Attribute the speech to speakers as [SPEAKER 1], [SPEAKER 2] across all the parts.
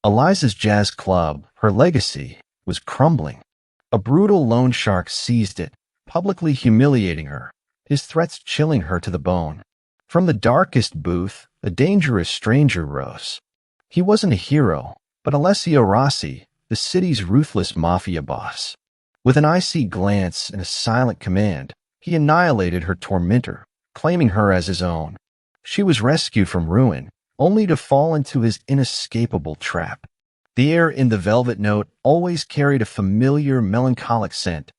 [SPEAKER 1] Eliza's jazz club, her legacy, was crumbling. A brutal loan shark seized it, publicly humiliating her, his threats chilling her to the bone. From the darkest booth, a dangerous stranger rose. He wasn't a hero, but Alessio Rossi, the city's ruthless mafia boss. With an icy glance and a silent command, he annihilated her tormentor, claiming her as his own. She was rescued from ruin, only to fall into his inescapable trap. The air in the Velvet Note always carried a familiar, melancholic scent,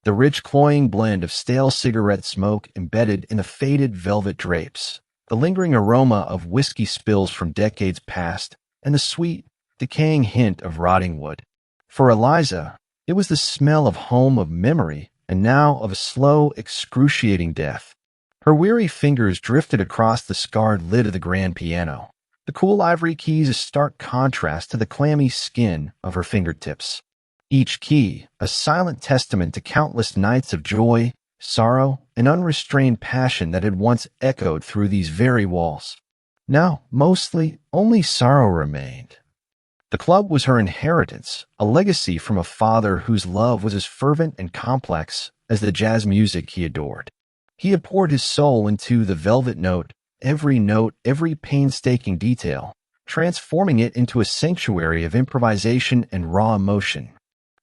[SPEAKER 1] the rich, cloying blend of stale cigarette smoke embedded in the faded velvet drapes, the lingering aroma of whiskey spills from decades past, and the sweet, decaying hint of rotting wood. For Eliza, it was the smell of home, of memory, and now of a slow, excruciating death. Her weary fingers drifted across the scarred lid of the grand piano, the cool ivory keys a stark contrast to the clammy skin of her fingertips. Each key, a silent testament to countless nights of joy, sorrow, and unrestrained passion that had once echoed through these very walls. Now, mostly, only sorrow remained. The club was her inheritance, a legacy from a father whose love was as fervent and complex as the jazz music he adored. He had poured his soul into the Velvet Note, every painstaking detail, transforming it into a sanctuary of improvisation and raw emotion.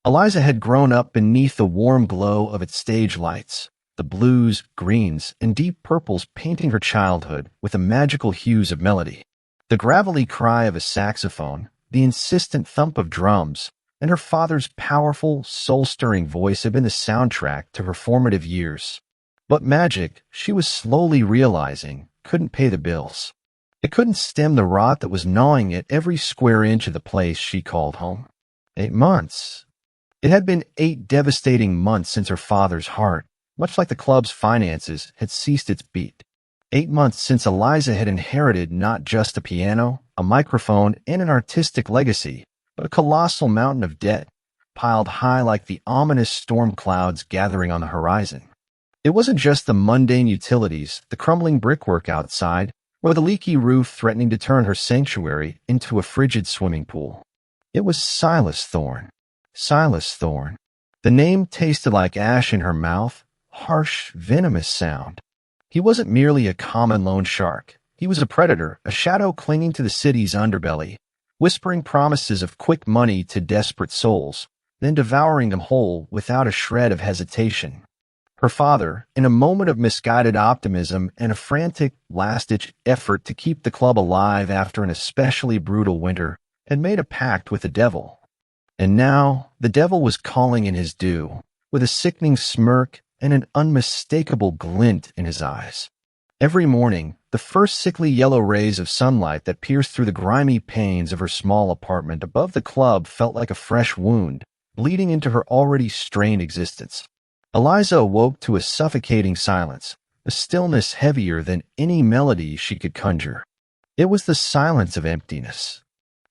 [SPEAKER 1] Eliza had grown up beneath the warm glow of its stage lights, the blues, greens, and deep purples painting her childhood with the magical hues of melody. The gravelly cry of a saxophone, the insistent thump of drums, and her father's powerful, soul-stirring voice had been the soundtrack to her formative years. But magic, she was slowly realizing, couldn't pay the bills. It couldn't stem the rot that was gnawing at every square inch of the place she called home. 8 months. It had been 8 devastating months since her father's heart, much like the club's finances, had ceased its beat. 8 months since Eliza had inherited not just a piano, a microphone, and an artistic legacy, but a colossal mountain of debt, piled high like the ominous storm clouds gathering on the horizon. It wasn't just the mundane utilities, the crumbling brickwork outside, or the leaky roof threatening to turn her sanctuary into a frigid swimming pool. It was Silas Thorne. Silas Thorne. The name tasted like ash in her mouth, harsh, venomous sound. He wasn't merely a common loan shark. He was a predator, a shadow clinging to the city's underbelly, whispering promises of quick money to desperate souls, then devouring them whole without a shred of hesitation. Her father, in a moment of misguided optimism and a frantic, last-ditch effort to keep the club alive after an especially brutal winter, had made a pact with the devil. And now, the devil was calling in his due, with a sickening smirk and an unmistakable glint in his eyes. Every morning, the first sickly yellow rays of sunlight that pierced through the grimy panes of her small apartment above the club felt like a fresh wound, bleeding into her already strained existence. Eliza awoke to a suffocating silence, a stillness heavier than any melody she could conjure. It was the silence of emptiness.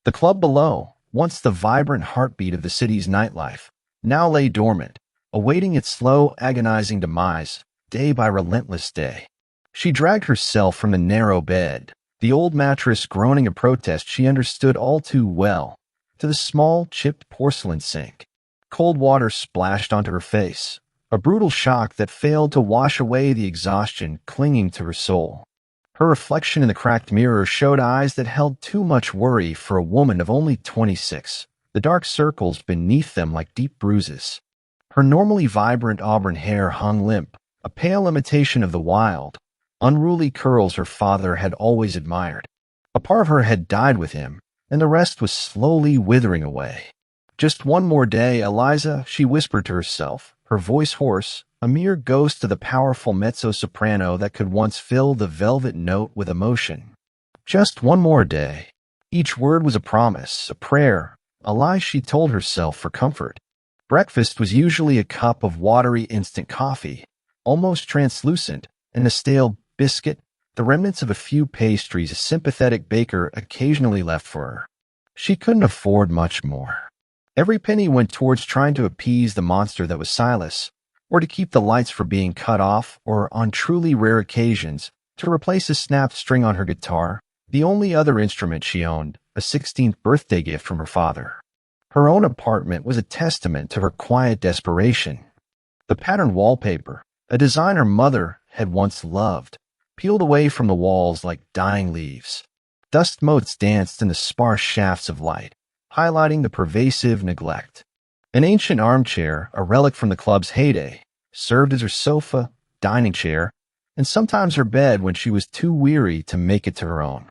[SPEAKER 1] The club below, once the vibrant heartbeat of the city's nightlife, now lay dormant, awaiting its slow, agonizing demise, day by relentless day. She dragged herself from the narrow bed, the old mattress groaning a protest she understood all too well, to the small, chipped porcelain sink. Cold water splashed onto her face, a brutal shock that failed to wash away the exhaustion clinging to her soul. Her reflection in the cracked mirror showed eyes that held too much worry for a woman of only 26, the dark circles beneath them like deep bruises. Her normally vibrant auburn hair hung limp, a pale imitation of the wild, unruly curls her father had always admired. A part of her had died with him, and the rest was slowly withering away. Just one more day, Eliza, she whispered to herself, her voice hoarse, a mere ghost of the powerful mezzo-soprano that could once fill the Velvet Note with emotion. Just one more day. Each word was a promise, a prayer, a lie she told herself for comfort. Breakfast was usually a cup of watery instant coffee, almost translucent, and a stale biscuit, the remnants of a few pastries a sympathetic baker occasionally left for her. She couldn't afford much more. Every penny went towards trying to appease the monster that was Silas, or to keep the lights from being cut off, or on truly rare occasions, to replace a snapped string on her guitar, The only other instrument she owned, a 16th birthday gift from her father. Her own apartment was a testament to her quiet desperation. The patterned wallpaper, a design her mother had once loved, peeled away from the walls like dying leaves. Dust motes danced in the sparse shafts of light, highlighting the pervasive neglect. An ancient armchair, a relic from the club's heyday, served as her sofa, dining chair, and sometimes her bed when she was too weary to make it to her own.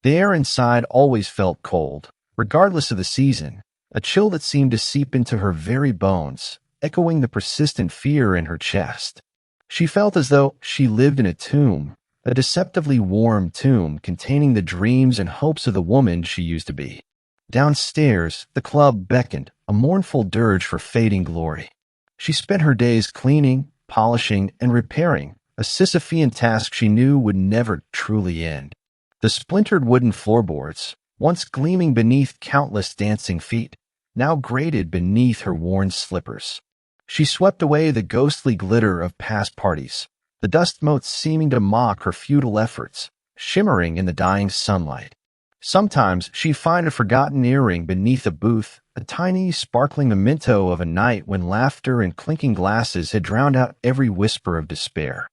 [SPEAKER 1] The air inside always felt cold, regardless of the season, a chill that seemed to seep into her very bones, echoing the persistent fear in her chest. She felt as though she lived in a tomb, a deceptively warm tomb containing the dreams and hopes of the woman she used to be. Downstairs, the club beckoned, a mournful dirge for fading glory. She spent her days cleaning, polishing, and repairing, a Sisyphean task she knew would never truly end. The splintered wooden floorboards, once gleaming beneath countless dancing feet, now grated beneath her worn slippers. She swept away the ghostly glitter of past parties, the dust motes seeming to mock her futile efforts, shimmering in the dying sunlight. Sometimes she'd find a forgotten earring beneath a booth, a tiny, sparkling memento of a night when laughter and clinking glasses had drowned out every whisper of despair.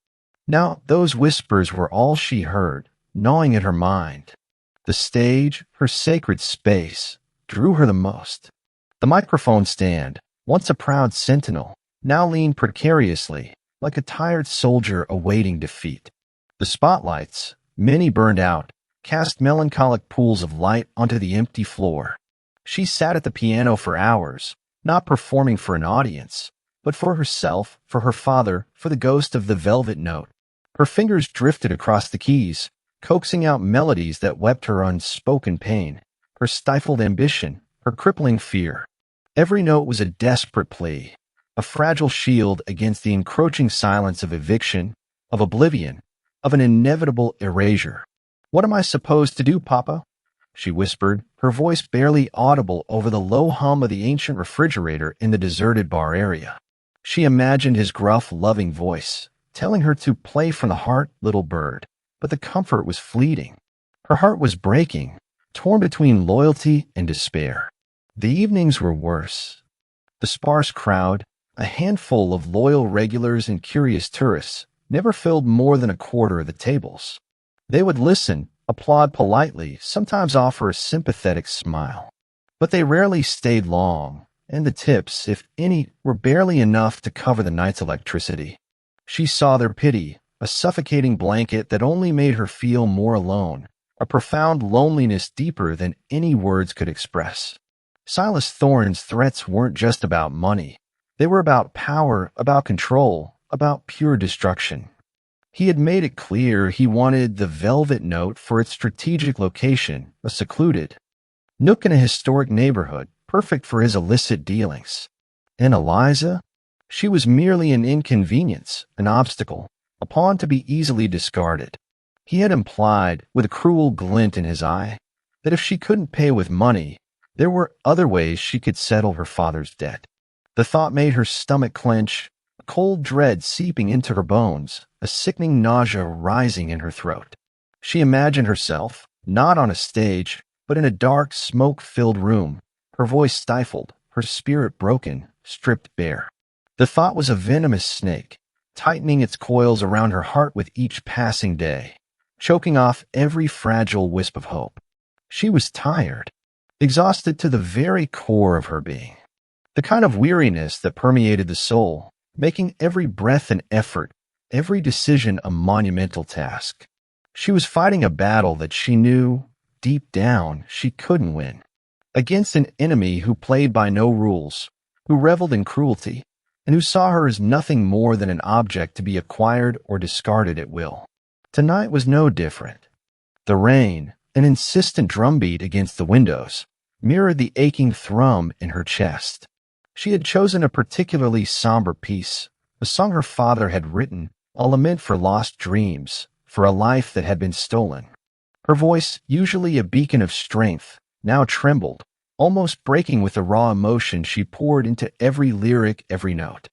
[SPEAKER 1] Now those whispers were all she heard, gnawing at her mind. The stage, her sacred space, drew her the most. The microphone stand, once a proud sentinel, now leaned precariously, like a tired soldier awaiting defeat. The spotlights, many burned out, cast melancholic pools of light onto the empty floor. She sat at the piano for hours, not performing for an audience, but for herself, for her father, for the ghost of the velvet note. Her fingers drifted across the keys, coaxing out melodies that wept her unspoken pain, her stifled ambition, her crippling fear. Every note was a desperate plea, a fragile shield against the encroaching silence of eviction, of oblivion, of an inevitable erasure. "What am I supposed to do, Papa?" she whispered, her voice barely audible over the low hum of the ancient refrigerator in the deserted bar area. She imagined his gruff, loving voice, telling her to play from the heart, little bird, but the comfort was fleeting. Her heart was breaking, torn between loyalty and despair. The evenings were worse. The sparse crowd, a handful of loyal regulars and curious tourists, never filled more than a quarter of the tables. They would listen, applaud politely, sometimes offer a sympathetic smile. But they rarely stayed long, and the tips, if any, were barely enough to cover the night's electricity. She saw their pity, a suffocating blanket that only made her feel more alone, a profound loneliness deeper than any words could express. Silas Thorne's threats weren't just about money. They were about power, about control, about pure destruction. He had made it clear he wanted the velvet note for its strategic location, a secluded nook in a historic neighborhood, perfect for his illicit dealings. And Eliza? She was merely an inconvenience, an obstacle, a pawn to be easily discarded. He had implied, with a cruel glint in his eye, that if she couldn't pay with money, there were other ways she could settle her father's debt. The thought made her stomach clench, a cold dread seeping into her bones, a sickening nausea rising in her throat. She imagined herself, not on a stage, but in a dark, smoke-filled room, her voice stifled, her spirit broken, stripped bare. The thought was a venomous snake, tightening its coils around her heart with each passing day, choking off every fragile wisp of hope. She was tired, exhausted to the very core of her being. The kind of weariness that permeated the soul, making every breath an effort, every decision a monumental task. She was fighting a battle that she knew, deep down, she couldn't win. Against an enemy who played by no rules, who reveled in cruelty, and who saw her as nothing more than an object to be acquired or discarded at will. Tonight was no different. The rain, an insistent drumbeat against the windows, mirrored the aching thrum in her chest. She had chosen a particularly somber piece, a song her father had written, a lament for lost dreams, for a life that had been stolen. Her voice, usually a beacon of strength, now trembled, almost breaking with the raw emotion she poured into every lyric, every note.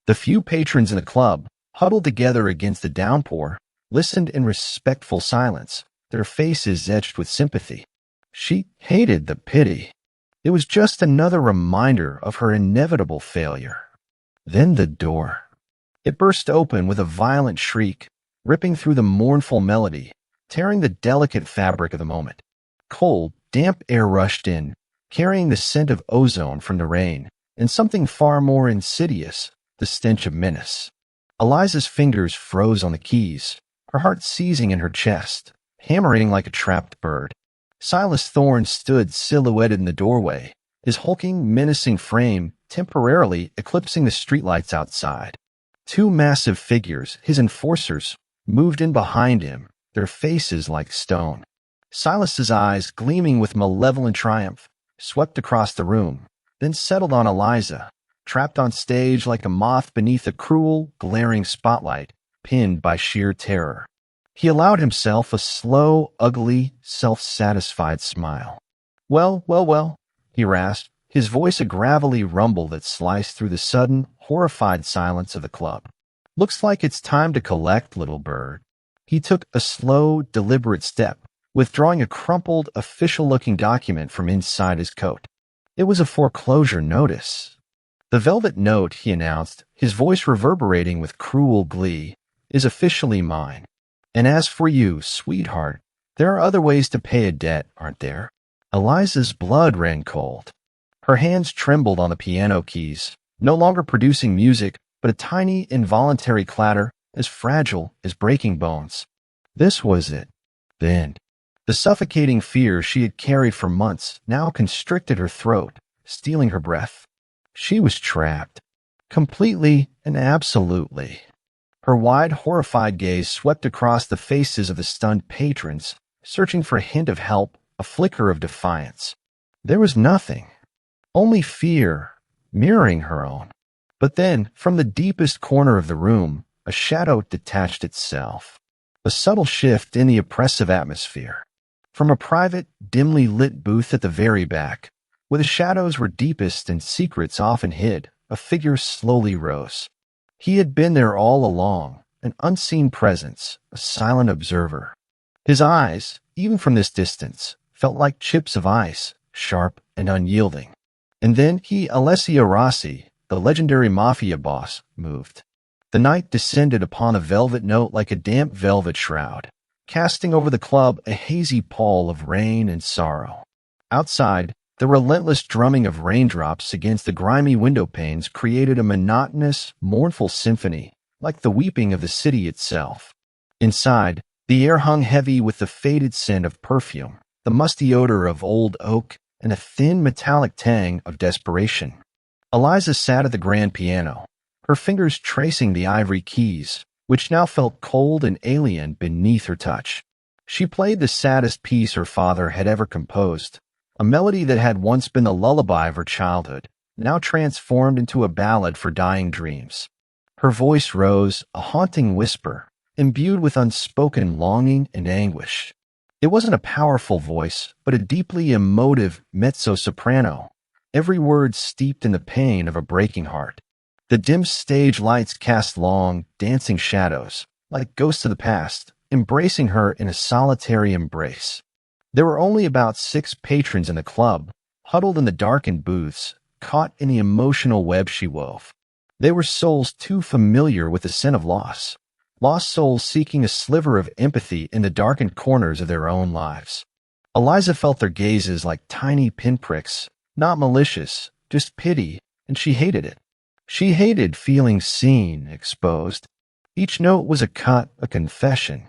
[SPEAKER 1] The few patrons in the club, huddled together against the downpour, listened in respectful silence, their faces etched with sympathy. She hated the pity. It was just another reminder of her inevitable failure. Then the door. It burst open with a violent shriek, ripping through the mournful melody, tearing the delicate fabric of the moment. Cold, damp air rushed in, carrying the scent of ozone from the rain, and something far more insidious, the stench of menace. Eliza's fingers froze on the keys, her heart seizing in her chest, hammering like a trapped bird. Silas Thorne stood silhouetted in the doorway, his hulking, menacing frame temporarily eclipsing the streetlights outside. Two massive figures, his enforcers, moved in behind him, their faces like stone. Silas's eyes, gleaming with malevolent triumph, swept across the room, then settled on Eliza, trapped on stage like a moth beneath a cruel, glaring spotlight, pinned by sheer terror. He allowed himself a slow, ugly, self-satisfied smile. Well, he rasped, his voice a gravelly rumble that sliced through the sudden, horrified silence of the club. Looks like it's time to collect, little bird. He took a slow, deliberate step, withdrawing a crumpled, official-looking document from inside his coat. It was a foreclosure notice. The velvet note, he announced, his voice reverberating with cruel glee, is officially mine. And as for you, sweetheart, there are other ways to pay a debt, aren't there? Eliza's blood ran cold. Her hands trembled on the piano keys, no longer producing music, but a tiny, involuntary clatter as fragile as breaking bones. This was it. The end. The suffocating fear she had carried for months now constricted her throat, stealing her breath. She was trapped. Completely and absolutely. Her wide, horrified gaze swept across the faces of the stunned patrons, searching for a hint of help, a flicker of defiance. There was nothing. Only fear, mirroring her own. But then, from the deepest corner of the room, a shadow detached itself. A subtle shift in the oppressive atmosphere. From a private, dimly lit booth at the very back, where the shadows were deepest and secrets often hid, a figure slowly rose. He had been there all along, an unseen presence, a silent observer. His eyes, even from this distance, felt like chips of ice, sharp and unyielding. And then Alessio Rossi, the legendary Mafia boss, moved. The night descended upon a velvet note like a damp velvet shroud, casting over the club a hazy pall of rain and sorrow. Outside, the relentless drumming of raindrops against the grimy window panes created a monotonous, mournful symphony, like the weeping of the city itself. Inside, the air hung heavy with the faded scent of perfume, the musty odor of old oak, and a thin metallic tang of desperation. Eliza sat at the grand piano, her fingers tracing the ivory keys, which now felt cold and alien beneath her touch. She played the saddest piece her father had ever composed, a melody that had once been the lullaby of her childhood, now transformed into a ballad for dying dreams. Her voice rose, a haunting whisper, imbued with unspoken longing and anguish. It wasn't a powerful voice, but a deeply emotive mezzo-soprano, every word steeped in the pain of a breaking heart. The dim stage lights cast long, dancing shadows, like ghosts of the past, embracing her in a solitary embrace. There were only about 6 patrons in the club, huddled in the darkened booths, caught in the emotional web she wove. They were souls too familiar with the scent of loss, lost souls seeking a sliver of empathy in the darkened corners of their own lives. Eliza felt their gazes like tiny pinpricks, not malicious, just pity, and she hated it. She hated feeling seen, exposed. Each note was a cut, a confession.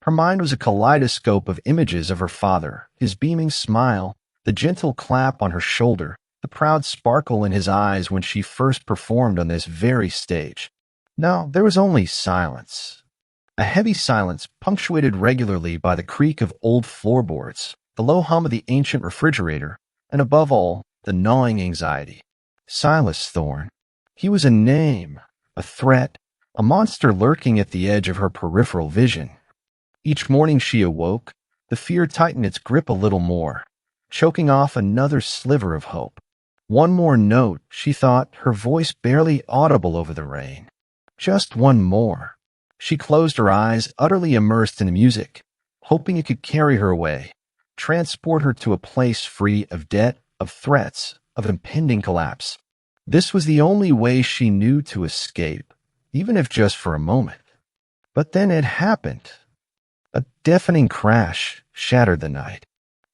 [SPEAKER 1] Her mind was a kaleidoscope of images of her father, his beaming smile, the gentle clap on her shoulder, the proud sparkle in his eyes when she first performed on this very stage. Now, there was only silence. A heavy silence punctuated regularly by the creak of old floorboards, the low hum of the ancient refrigerator, and above all, the gnawing anxiety. Silas Thorne. He was a name, a threat, a monster lurking at the edge of her peripheral vision. Each morning she awoke, the fear tightened its grip a little more, choking off another sliver of hope. One more note, she thought, her voice barely audible over the rain. Just one more. She closed her eyes, utterly immersed in the music, hoping it could carry her away, transport her to a place free of debt, of threats, of impending collapse. This was the only way she knew to escape, even if just for a moment. But then it happened. A deafening crash shattered the night.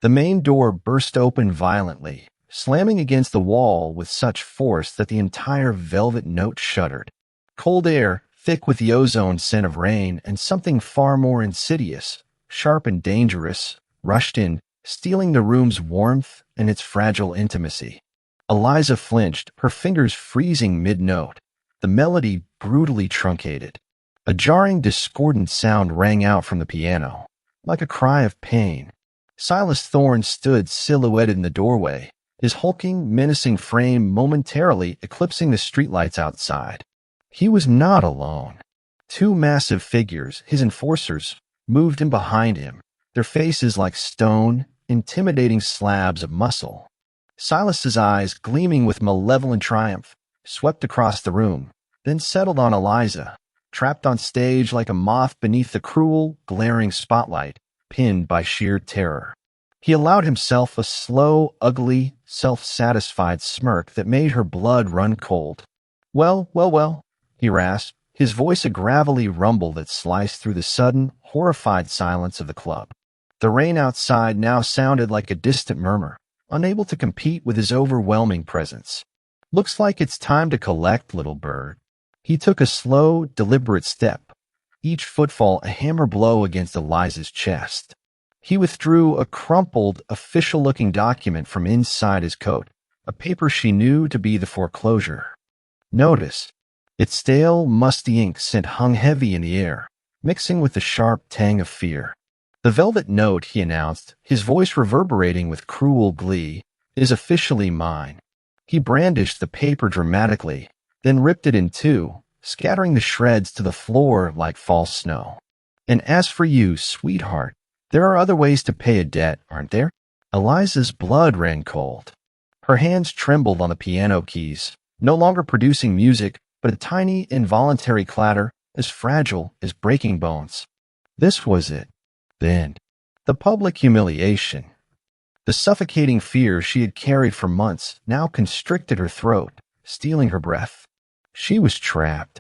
[SPEAKER 1] The main door burst open violently, slamming against the wall with such force that the entire velvet note shuddered. Cold air, thick with the ozone scent of rain and something far more insidious, sharp and dangerous, rushed in, stealing the room's warmth and its fragile intimacy. Eliza flinched, her fingers freezing mid-note, the melody brutally truncated. A jarring, discordant sound rang out from the piano, like a cry of pain. Silas Thorne stood silhouetted in the doorway, his hulking, menacing frame momentarily eclipsing the streetlights outside. He was not alone. Two massive figures, his enforcers, moved in behind him, their faces like stone, intimidating slabs of muscle. Silas's eyes, gleaming with malevolent triumph, swept across the room, then settled on Eliza, trapped on stage like a moth beneath the cruel, glaring spotlight, pinned by sheer terror. He allowed himself a slow, ugly, self-satisfied smirk that made her blood run cold. Well, he rasped, his voice a gravelly rumble that sliced through the sudden, horrified silence of the club. The rain outside now sounded like a distant murmur, unable to compete with his overwhelming presence. Looks like it's time to collect, little bird. He took a slow, deliberate step, each footfall a hammer blow against Eliza's chest. He withdrew a crumpled, official-looking document from inside his coat, a paper she knew to be the foreclosure. Notice, its stale, musty ink scent hung heavy in the air, mixing with the sharp tang of fear. The velvet note, he announced, his voice reverberating with cruel glee, is officially mine. He brandished the paper dramatically, then ripped it in two, scattering the shreds to the floor like false snow. And as for you, sweetheart, there are other ways to pay a debt, aren't there? Eliza's blood ran cold. Her hands trembled on the piano keys, no longer producing music, but a tiny, involuntary clatter as fragile as breaking bones. This was it. Then, the public humiliation. The suffocating fear she had carried for months now constricted her throat, stealing her breath. She was trapped.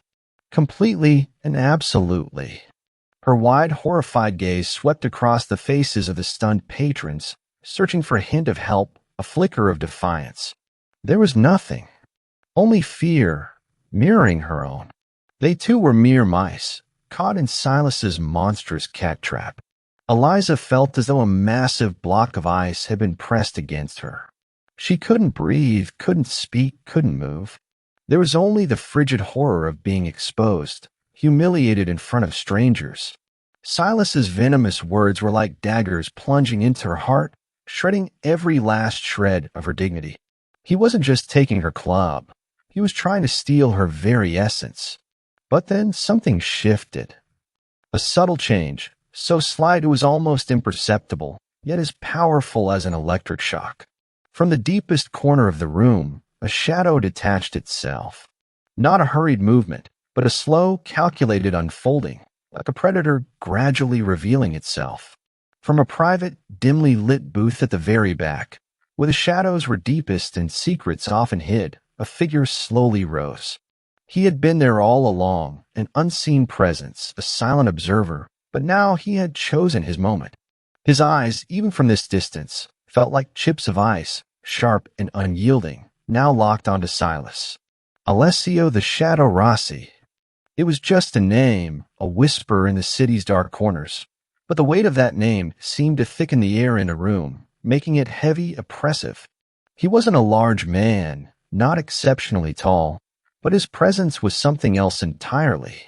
[SPEAKER 1] Completely and absolutely. Her wide, horrified gaze swept across the faces of the stunned patrons, searching for a hint of help, a flicker of defiance. There was nothing. Only fear, mirroring her own. They too were mere mice, caught in Silas's monstrous cat trap. Eliza felt as though a massive block of ice had been pressed against her. She couldn't breathe, couldn't speak, couldn't move. There was only the frigid horror of being exposed, humiliated in front of strangers. Silas's venomous words were like daggers plunging into her heart, shredding every last shred of her dignity. He wasn't just taking her club. He was trying to steal her very essence. But then something shifted. A subtle change, so slight it was almost imperceptible, yet as powerful as an electric shock. From the deepest corner of the room, a shadow detached itself. Not a hurried movement, but a slow, calculated unfolding, like a predator gradually revealing itself. From a private, dimly lit booth at the very back, where the shadows were deepest and secrets often hid, a figure slowly rose. He had been there all along, an unseen presence, a silent observer, but now he had chosen his moment. His eyes, even from this distance, felt like chips of ice, sharp and unyielding, now locked onto Silas. Alessio the Shadow Rossi. It was just a name, a whisper in the city's dark corners, but the weight of that name seemed to thicken the air in the room, making it heavy, oppressive. He wasn't a large man, not exceptionally tall, but his presence was something else entirely.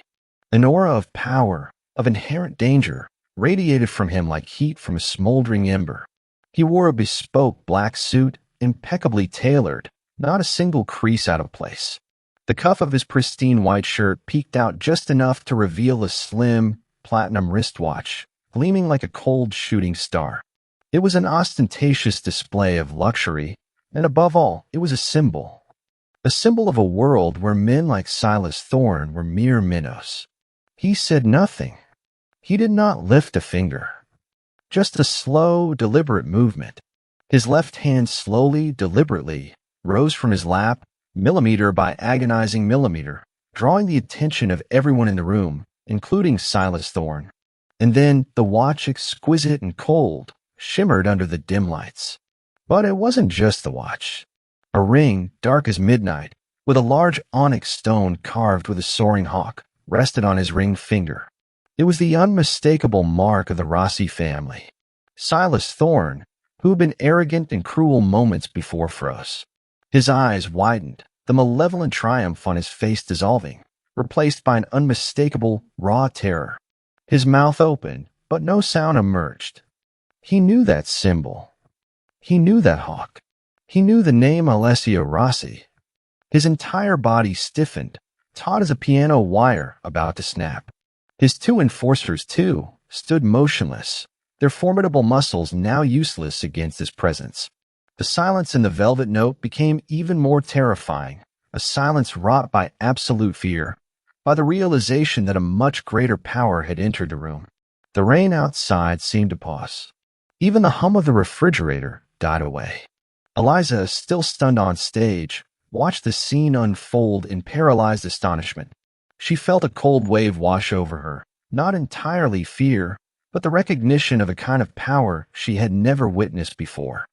[SPEAKER 1] An aura of power, of inherent danger, radiated from him like heat from a smoldering ember. He wore a bespoke black suit, impeccably tailored, not a single crease out of place. The cuff of his pristine white shirt peeked out just enough to reveal a slim, platinum wristwatch, gleaming like a cold shooting star. It was an ostentatious display of luxury, and above all, it was a symbol of a world where men like Silas Thorne were mere minnows. He said nothing. He did not lift a finger. just a slow, deliberate movement. His left hand slowly, deliberately, rose from his lap, millimeter by agonizing millimeter, drawing the attention of everyone in the room, including Silas Thorne. And then the watch, exquisite and cold, shimmered under the dim lights. But it wasn't just the watch. A ring, dark as midnight, with a large onyx stone carved with a soaring hawk, rested on his ringed finger. It was the unmistakable mark of the Rossi family. Silas Thorne, who had been arrogant and cruel moments before, froze. His eyes widened, the malevolent triumph on his face dissolving, replaced by an unmistakable, raw terror. His mouth opened, but no sound emerged. He knew that symbol. He knew that hawk. He knew the name Alessio Rossi. His entire body stiffened, taut as a piano wire about to snap. His two enforcers, too, stood motionless, their formidable muscles now useless against his presence. The silence in the velvet note became even more terrifying, a silence wrought by absolute fear, by the realization that a much greater power had entered the room. The rain outside seemed to pause. Even the hum of the refrigerator died away. Eliza, still stunned on stage, watched the scene unfold in paralyzed astonishment. She felt a cold wave wash over her, not entirely fear, but the recognition of a kind of power she had never witnessed before.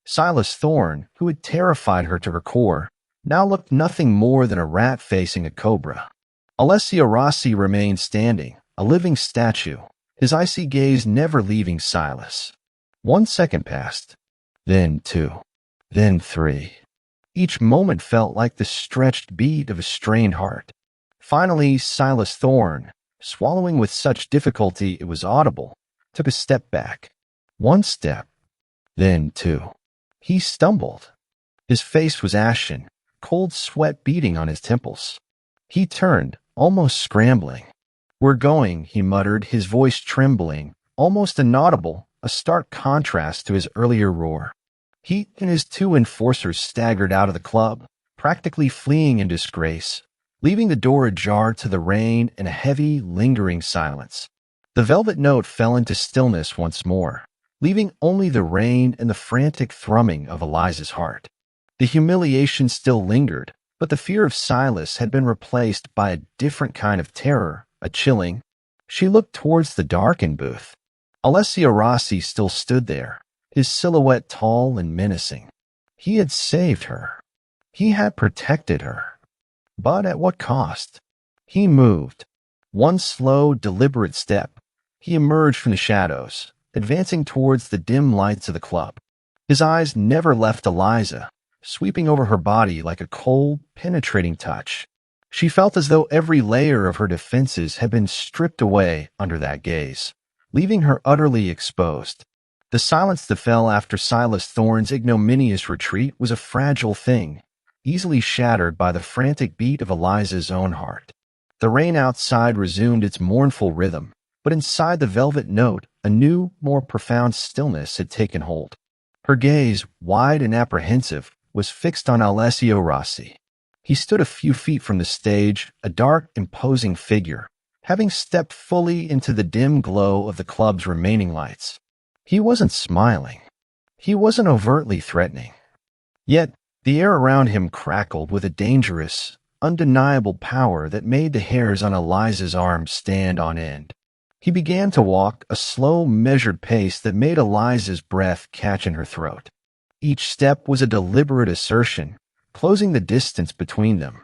[SPEAKER 1] Silas Thorne, who had terrified her to her core, now looked nothing more than a rat facing a cobra. Alessio Rossi remained standing, a living statue, his icy gaze never leaving Silas. 1 second passed, then 2, then 3. Each moment felt like the stretched beat of a strained heart. Finally, Silas Thorne, swallowing with such difficulty it was audible, took a step back. 1 step, then 2. He stumbled. His face was ashen, cold sweat beading on his temples. He turned, almost scrambling. "We're going," he muttered, his voice trembling, almost inaudible, a stark contrast to his earlier roar. He and his two enforcers staggered out of the club, practically fleeing in disgrace, leaving the door ajar to the rain and a heavy, lingering silence. The velvet note fell into stillness once more, leaving only the rain and the frantic thrumming of Eliza's heart. The humiliation still lingered, but the fear of Silas had been replaced by a different kind of terror, a chilling. She looked towards the darkened booth. Alessio Rossi still stood there, his silhouette tall and menacing. He had saved her. He had protected her. But at what cost? He moved. One slow, deliberate step. He emerged from the shadows, advancing towards the dim lights of the club. His eyes never left Eliza, sweeping over her body like a cold, penetrating touch. She felt as though every layer of her defenses had been stripped away under that gaze, leaving her utterly exposed. The silence that fell after Silas Thorne's ignominious retreat was a fragile thing, easily shattered by the frantic beat of Eliza's own heart. The rain outside resumed its mournful rhythm, but inside the velvet note, a new, more profound stillness had taken hold. Her gaze, wide and apprehensive, was fixed on Alessio Rossi. He stood a few feet from the stage, a dark, imposing figure, having stepped fully into the dim glow of the club's remaining lights. He wasn't smiling. He wasn't overtly threatening. Yet, the air around him crackled with a dangerous, undeniable power that made the hairs on Eliza's arms stand on end. He began to walk, a slow, measured pace that made Eliza's breath catch in her throat. Each step was a deliberate assertion, closing the distance between them.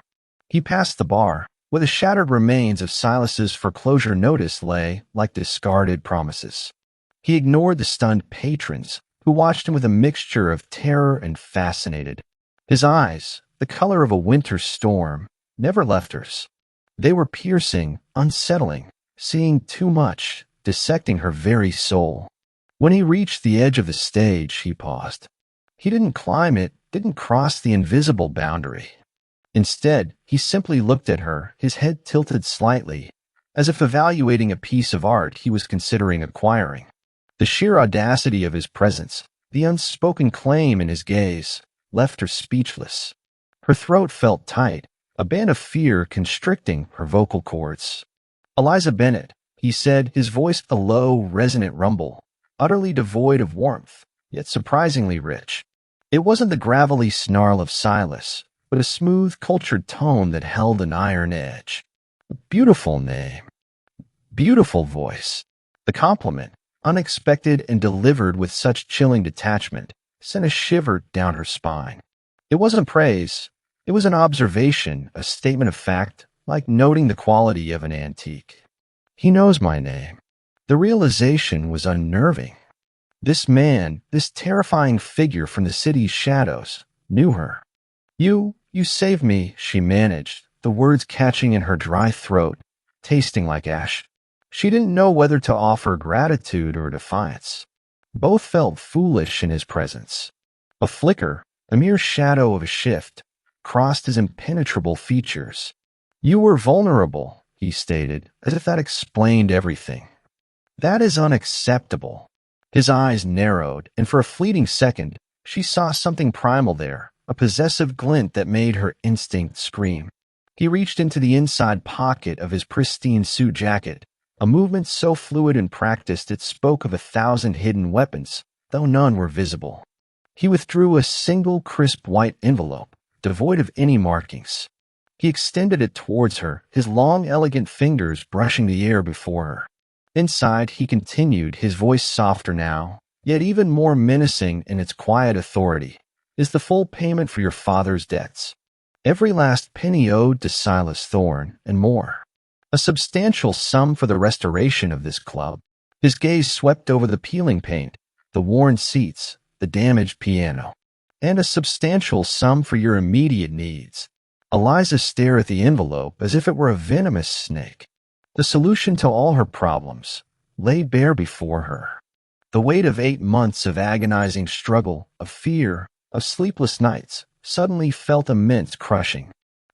[SPEAKER 1] He passed the bar, where the shattered remains of Silas's foreclosure notice lay like discarded promises. He ignored the stunned patrons, who watched him with a mixture of terror and fascinated. His eyes, the color of a winter storm, never left hers. They were piercing, unsettling, seeing too much, dissecting her very soul. When he reached the edge of the stage, he paused. He didn't climb it, didn't cross the invisible boundary. Instead, he simply looked at her, his head tilted slightly, as if evaluating a piece of art he was considering acquiring. The sheer audacity of his presence, the unspoken claim in his gaze, left her speechless. Her throat felt tight, a band of fear constricting her vocal cords. "Eliza Bennet," he said, his voice a low, resonant rumble, utterly devoid of warmth, yet surprisingly rich. It wasn't the gravelly snarl of Silas, but a smooth, cultured tone that held an iron edge. Beautiful name. Beautiful voice. The compliment, unexpected and delivered with such chilling detachment, sent a shiver down her spine. It wasn't praise. It was an observation, a statement of fact, like noting the quality of an antique. He knows my name. The realization was unnerving. This man, this terrifying figure from the city's shadows, knew her. You saved me, she managed, the words catching in her dry throat, tasting like ash. She didn't know whether to offer gratitude or defiance. Both felt foolish in his presence. A flicker, a mere shadow of a shift, crossed his impenetrable features. You were vulnerable, he stated, as if that explained everything. That is unacceptable. His eyes narrowed, and for a fleeting second, she saw something primal there, a possessive glint that made her instinct scream. He reached into the inside pocket of his pristine suit jacket, a movement so fluid and practiced it spoke of 1,000 hidden weapons, though none were visible. He withdrew a single crisp white envelope, devoid of any markings. He extended it towards her, his long, elegant fingers brushing the air before her. Inside, he continued, his voice softer now, yet even more menacing in its quiet authority, is the full payment for your father's debts. Every last penny owed to Silas Thorne, and more. A substantial sum for the restoration of this club. His gaze swept over the peeling paint, the worn seats, the damaged piano. And a substantial sum for your immediate needs. Eliza stared at the envelope as if it were a venomous snake. The solution to all her problems lay bare before her. The weight of 8 months of agonizing struggle, of fear, of sleepless nights, suddenly felt immense, crushing.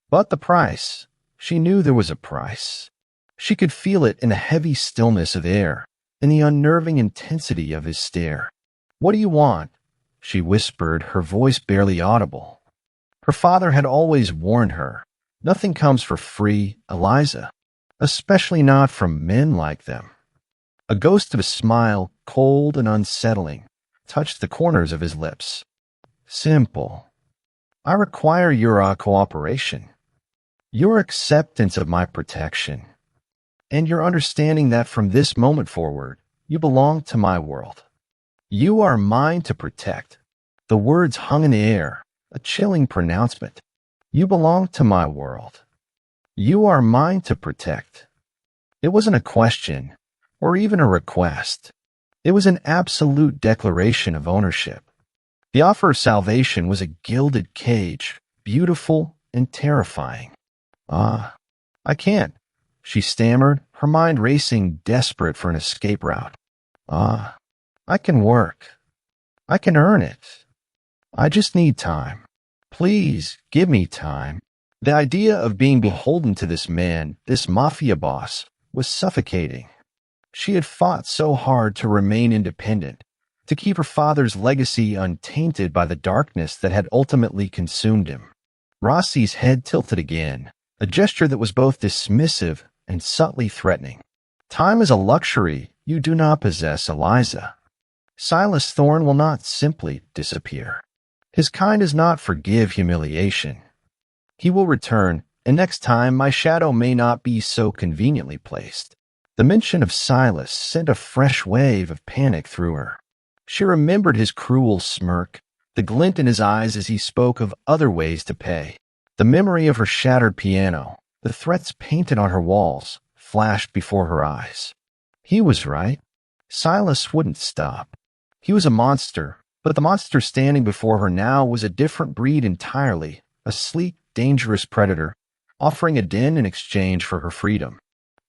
[SPEAKER 1] But the price, she knew there was a price. She could feel it in the heavy stillness of air, in the unnerving intensity of his stare. What do you want? She whispered, her voice barely audible. Her father had always warned her, nothing comes for free, Eliza, especially not from men like them. A ghost of a smile, cold and unsettling, touched the corners of his lips. Simple. I require your cooperation, your acceptance of my protection, and your understanding that from this moment forward, you belong to my world. You are mine to protect. The words hung in the air, a chilling pronouncement. You belong to my world. You are mine to protect. It wasn't a question, or even a request. It was an absolute declaration of ownership. The offer of salvation was a gilded cage, beautiful and terrifying. I can't, she stammered, her mind racing, desperate for an escape route. I can work. I can earn it. I just need time. Please, give me time. The idea of being beholden to this man, this mafia boss, was suffocating. She had fought so hard to remain independent, to keep her father's legacy untainted by the darkness that had ultimately consumed him. Rossi's head tilted again, a gesture that was both dismissive and subtly threatening. Time is a luxury you do not possess, Eliza. Silas Thorne will not simply disappear. His kind does not forgive humiliation. He will return, and next time my shadow may not be so conveniently placed. The mention of Silas sent a fresh wave of panic through her. She remembered his cruel smirk, the glint in his eyes as he spoke of other ways to pay. The memory of her shattered piano, the threats painted on her walls, flashed before her eyes. He was right. Silas wouldn't stop. He was a monster, but the monster standing before her now was a different breed entirely, a sleek, dangerous predator, offering a den in exchange for her freedom.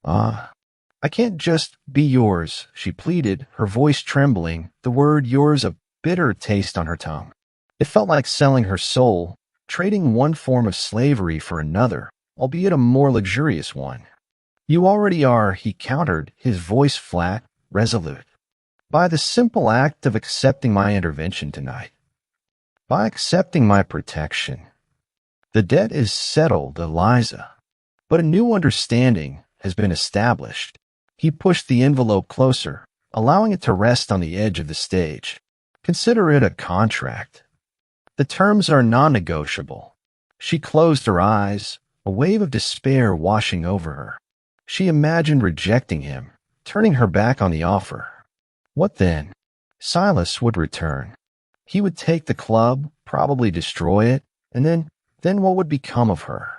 [SPEAKER 1] I can't just be yours, she pleaded, her voice trembling, the word yours a bitter taste on her tongue. It felt like selling her soul, trading one form of slavery for another, albeit a more luxurious one. You already are, he countered, his voice flat, resolute. By the simple act of accepting my intervention tonight. By accepting my protection. The debt is settled, Eliza. But a new understanding has been established. He pushed the envelope closer, allowing it to rest on the edge of the stage. Consider it a contract. The terms are non-negotiable. She closed her eyes, a wave of despair washing over her. She imagined rejecting him, turning her back on the offer. What then? Silas would return. He would take the club, probably destroy it, and then what would become of her?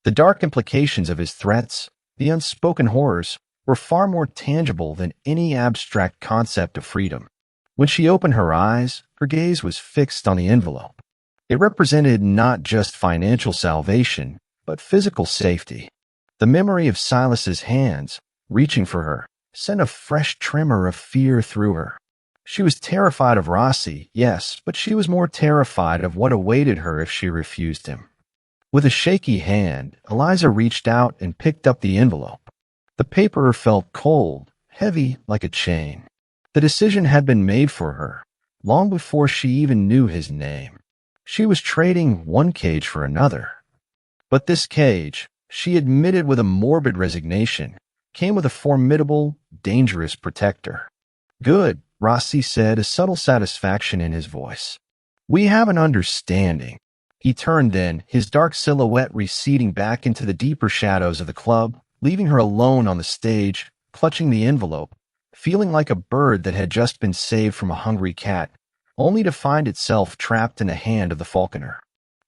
[SPEAKER 1] The dark implications of his threats, the unspoken horrors, were far more tangible than any abstract concept of freedom. When she opened her eyes, her gaze was fixed on the envelope. It represented not just financial salvation, but physical safety. The memory of Silas's hands, reaching for her, sent a fresh tremor of fear through her. She was terrified of Rossi, yes, but she was more terrified of what awaited her if she refused him. With a shaky hand, Eliza reached out and picked up the envelope. The paper felt cold, heavy like a chain. The decision had been made for her, long before she even knew his name. She was trading one cage for another. But this cage, she admitted with a morbid resignation, came with a formidable, dangerous protector. Good, Rossi said, a subtle satisfaction in his voice. We have an understanding. He turned then, his dark silhouette receding back into the deeper shadows of the club, leaving her alone on the stage, clutching the envelope, feeling like a bird that had just been saved from a hungry cat, only to find itself trapped in the hand of the falconer.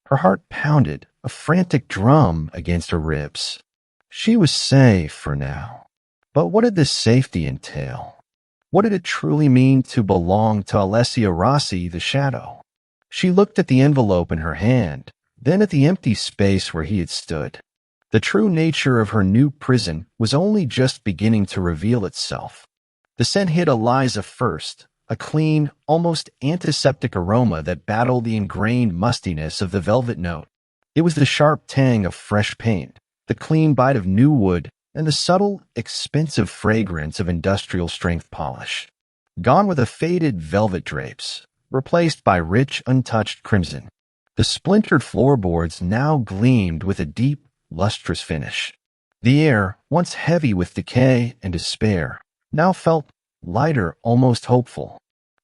[SPEAKER 1] Her heart pounded, a frantic drum against her ribs. She was safe for now. But what did this safety entail? What did it truly mean to belong to Alessia Rossi, the shadow? She looked at the envelope in her hand, then at the empty space where he had stood. The true nature of her new prison was only just beginning to reveal itself. The scent hit Eliza first, a clean, almost antiseptic aroma that battled the ingrained mustiness of the velvet note. It was the sharp tang of fresh paint, the clean bite of new wood, and the subtle, expensive fragrance of industrial-strength polish. Gone were the faded velvet drapes, replaced by rich, untouched crimson. The splintered floorboards now gleamed with a deep, lustrous finish. The air, once heavy with decay and despair, now felt lighter, almost hopeful.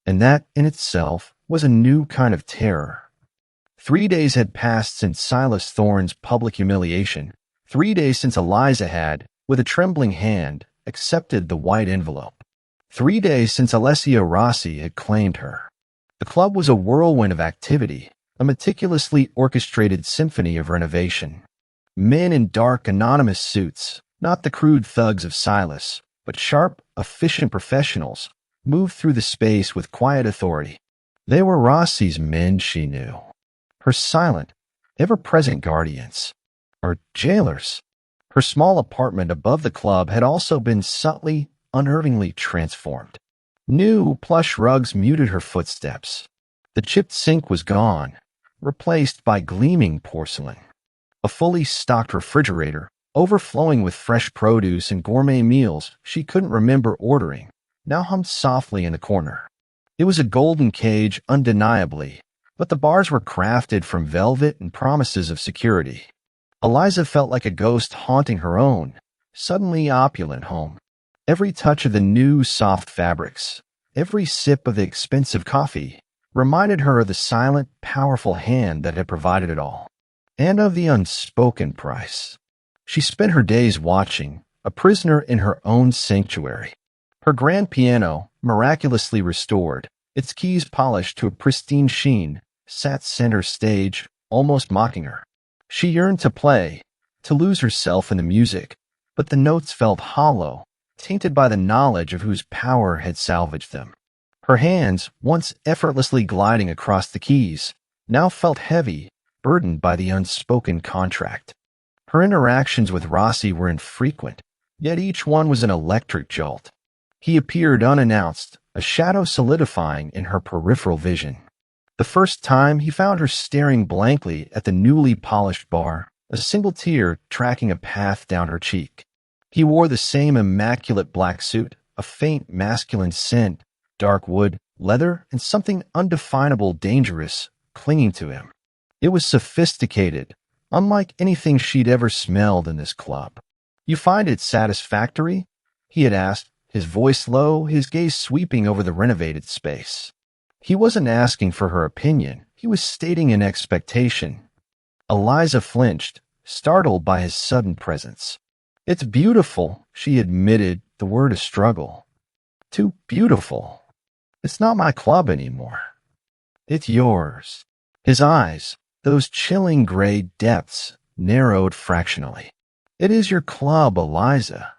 [SPEAKER 1] And that, in itself, was a new kind of terror. 3 days had passed since Silas Thorne's public humiliation. 3 days since Eliza had, with a trembling hand, accepted the white envelope. 3 days since Alessia Rossi had claimed her. The club was a whirlwind of activity, a meticulously orchestrated symphony of renovation. Men in dark, anonymous suits, not the crude thugs of Silas, but sharp, efficient professionals, moved through the space with quiet authority. They were Rossi's men, she knew. Her silent, ever-present guardians, or jailers. Her small apartment above the club had also been subtly, unnervingly transformed. New plush rugs muted her footsteps. The chipped sink was gone, replaced by gleaming porcelain. A fully stocked refrigerator, overflowing with fresh produce and gourmet meals she couldn't remember ordering, now hummed softly in the corner. It was a golden cage, undeniably, but the bars were crafted from velvet and promises of security. Eliza felt like a ghost haunting her own, suddenly opulent home. Every touch of the new, soft fabrics, every sip of the expensive coffee, reminded her of the silent, powerful hand that had provided it all, and of the unspoken price. She spent her days watching, a prisoner in her own sanctuary. Her grand piano, miraculously restored, its keys polished to a pristine sheen, sat center stage, almost mocking her. She yearned to play, to lose herself in the music, but the notes felt hollow, tainted by the knowledge of whose power had salvaged them. Her hands, once effortlessly gliding across the keys, now felt heavy, burdened by the unspoken contract. Her interactions with Rossi were infrequent, yet each one was an electric jolt. He appeared unannounced, a shadow solidifying in her peripheral vision. The first time he found her staring blankly at the newly polished bar, a single tear tracking a path down her cheek. He wore the same immaculate black suit, a faint masculine scent, dark wood, leather, and something undefinable dangerous clinging to him. It was sophisticated, unlike anything she'd ever smelled in this club. You find it satisfactory? He had asked, his voice low, his gaze sweeping over the renovated space. He wasn't asking for her opinion. He was stating an expectation. Eliza flinched, startled by his sudden presence. "It's beautiful," she admitted, the word a struggle. "Too beautiful. It's not my club anymore. It's yours." His eyes, those chilling gray depths, narrowed fractionally. "It is your club, Eliza,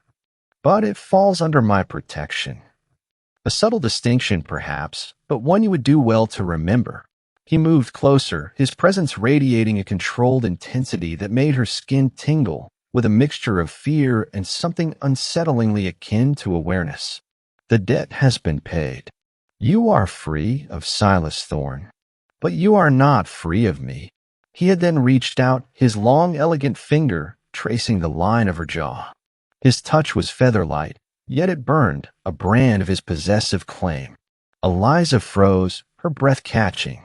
[SPEAKER 1] but it falls under my protection." A subtle distinction, perhaps, but one you would do well to remember. He moved closer, his presence radiating a controlled intensity that made her skin tingle, with a mixture of fear and something unsettlingly akin to awareness. "The debt has been paid. You are free of Silas Thorne, but you are not free of me." He had then reached out, his long, elegant finger tracing the line of her jaw. His touch was feather-light, yet it burned, a brand of his possessive claim. Eliza froze, her breath catching.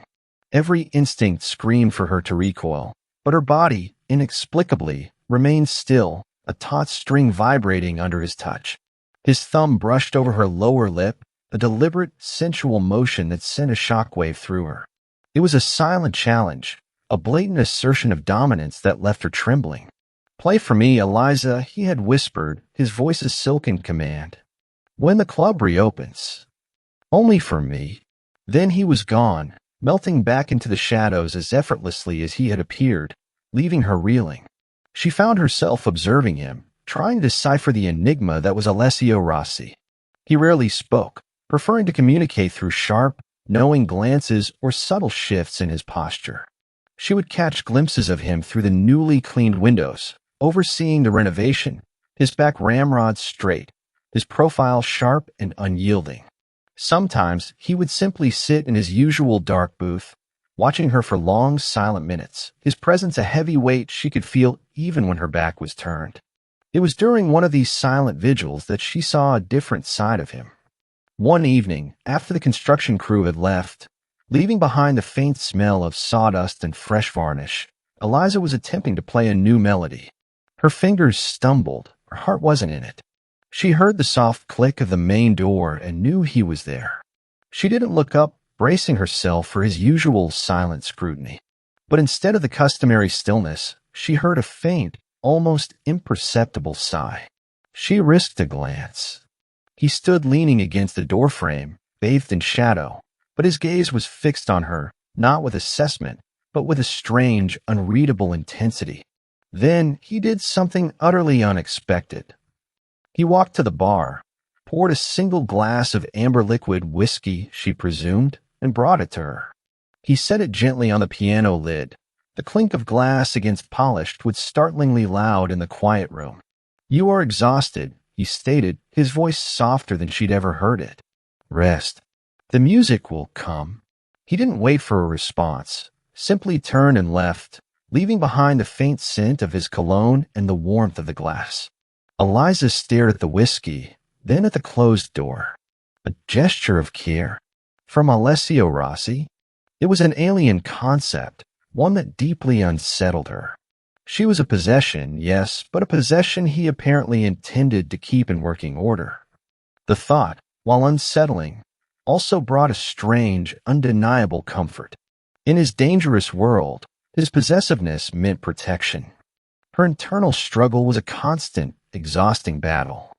[SPEAKER 1] Every instinct screamed for her to recoil, but her body, inexplicably, remained still, a taut string vibrating under his touch. His thumb brushed over her lower lip, a deliberate, sensual motion that sent a shockwave through her. It was a silent challenge, a blatant assertion of dominance that left her trembling. "Play for me, Eliza," he had whispered, his voice a silken command. "When the club reopens. Only for me." Then he was gone, melting back into the shadows as effortlessly as he had appeared, leaving her reeling. She found herself observing him, trying to decipher the enigma that was Alessio Rossi. He rarely spoke, preferring to communicate through sharp, knowing glances or subtle shifts in his posture. She would catch glimpses of him through the newly cleaned windows, overseeing the renovation, his back ramrod straight, his profile sharp and unyielding. Sometimes he would simply sit in his usual dark booth, watching her for long, silent minutes, his presence a heavy weight she could feel even when her back was turned. It was during one of these silent vigils that she saw a different side of him. One evening, after the construction crew had left, leaving behind the faint smell of sawdust and fresh varnish, Eliza was attempting to play a new melody. Her fingers stumbled, her heart wasn't in it. She heard the soft click of the main door and knew he was there. She didn't look up, bracing herself for his usual silent scrutiny. But instead of the customary stillness, she heard a faint, almost imperceptible sigh. She risked a glance. He stood leaning against the doorframe, bathed in shadow, but his gaze was fixed on her, not with assessment, but with a strange, unreadable intensity. Then he did something utterly unexpected. He walked to the bar, poured a single glass of amber liquid whiskey, she presumed, and brought it to her. He set it gently on the piano lid. The clink of glass against polished was startlingly loud in the quiet room. "You are exhausted," he stated, his voice softer than she'd ever heard it. "Rest. The music will come." He didn't wait for a response, simply turned and left, leaving behind the faint scent of his cologne and the warmth of the glass. Eliza stared at the whiskey, then at the closed door. A gesture of care. From Alessio Rossi? It was an alien concept, one that deeply unsettled her. She was a possession, yes, but a possession he apparently intended to keep in working order. The thought, while unsettling, also brought a strange, undeniable comfort. In his dangerous world, his possessiveness meant protection. Her internal struggle was a constant, exhausting battle.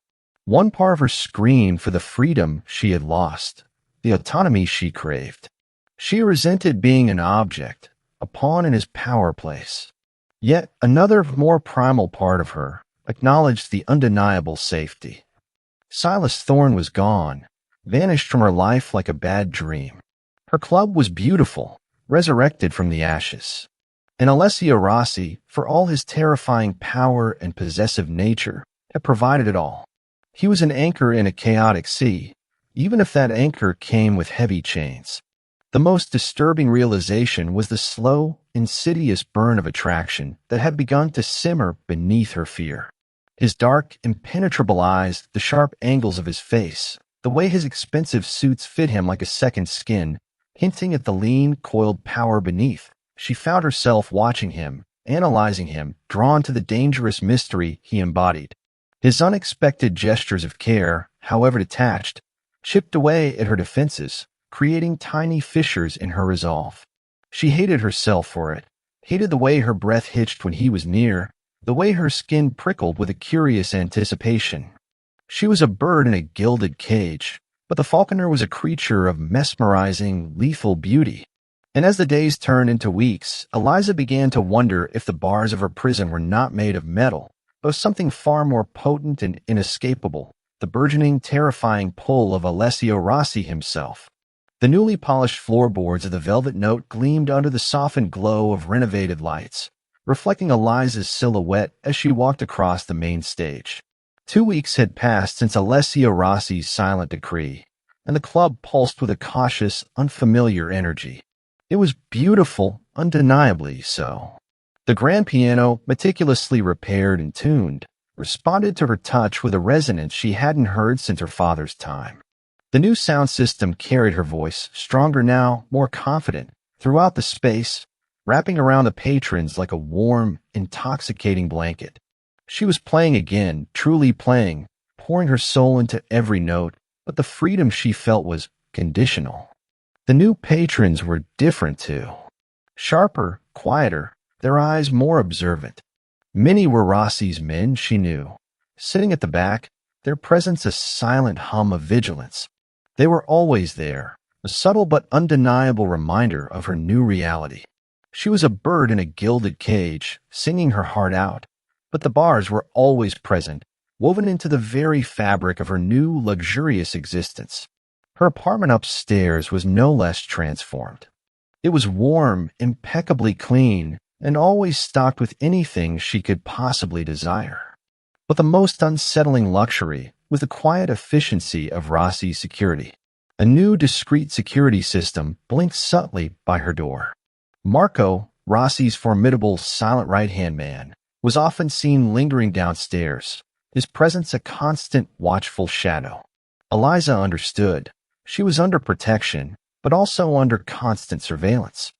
[SPEAKER 1] One part of her screamed for the freedom she had lost, the autonomy she craved. She resented being an object, a pawn in his power place. Yet another, more primal part of her acknowledged the undeniable safety. Silas Thorne was gone, vanished from her life like a bad dream. Her club was beautiful, resurrected from the ashes. And Alessio Rossi, for all his terrifying power and possessive nature, had provided it all. He was an anchor in a chaotic sea, even if that anchor came with heavy chains. The most disturbing realization was the slow, insidious burn of attraction that had begun to simmer beneath her fear. His dark, impenetrable eyes, the sharp angles of his face, the way his expensive suits fit him like a second skin, hinting at the lean, coiled power beneath. She found herself watching him, analyzing him, drawn to the dangerous mystery he embodied. His unexpected gestures of care, however detached, chipped away at her defenses, creating tiny fissures in her resolve. She hated herself for it, hated the way her breath hitched when he was near, the way her skin prickled with a curious anticipation. She was a bird in a gilded cage, but the falconer was a creature of mesmerizing, lethal beauty. And as the days turned into weeks, Eliza began to wonder if the bars of her prison were not made of metal, but of something far more potent and inescapable, the burgeoning, terrifying pull of Alessio Rossi himself. The newly polished floorboards of the Velvet Note gleamed under the softened glow of renovated lights, reflecting Eliza's silhouette as she walked across the main stage. 2 weeks had passed since Alessio Rossi's silent decree, and the club pulsed with a cautious, unfamiliar energy. It was beautiful, undeniably so. The grand piano, meticulously repaired and tuned, responded to her touch with a resonance she hadn't heard since her father's time. The new sound system carried her voice, stronger now, more confident, throughout the space, wrapping around the patrons like a warm, intoxicating blanket. She was playing again, truly playing, pouring her soul into every note, but the freedom she felt was conditional. The new patrons were different too. Sharper, quieter, their eyes more observant. Many were Rossi's men, she knew. Sitting at the back, their presence a silent hum of vigilance. They were always there, a subtle but undeniable reminder of her new reality. She was a bird in a gilded cage, singing her heart out, but the bars were always present, woven into the very fabric of her new, luxurious existence. Her apartment upstairs was no less transformed. It was warm, impeccably clean, and always stocked with anything she could possibly desire. But the most unsettling luxury was the quiet efficiency of Rossi's security. A new, discreet security system blinked subtly by her door. Marco, Rossi's formidable, silent right-hand man, was often seen lingering downstairs, his presence a constant, watchful shadow. Eliza understood. She was under protection, but also under constant surveillance.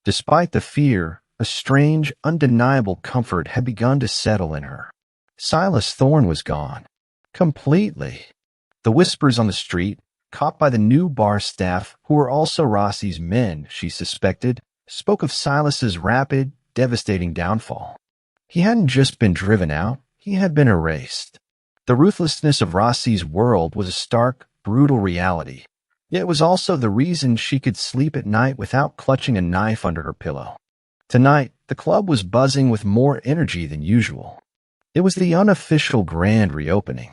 [SPEAKER 1] Despite the fear, a strange, undeniable comfort had begun to settle in her. Silas Thorne was gone. Completely. The whispers on the street, caught by the new bar staff, who were also Rossi's men, she suspected, spoke of Silas's rapid, devastating downfall. He hadn't just been driven out, he had been erased. The ruthlessness of Rossi's world was a stark, brutal reality. Yet it was also the reason she could sleep at night without clutching a knife under her pillow. Tonight, the club was buzzing with more energy than usual. It was the unofficial grand reopening.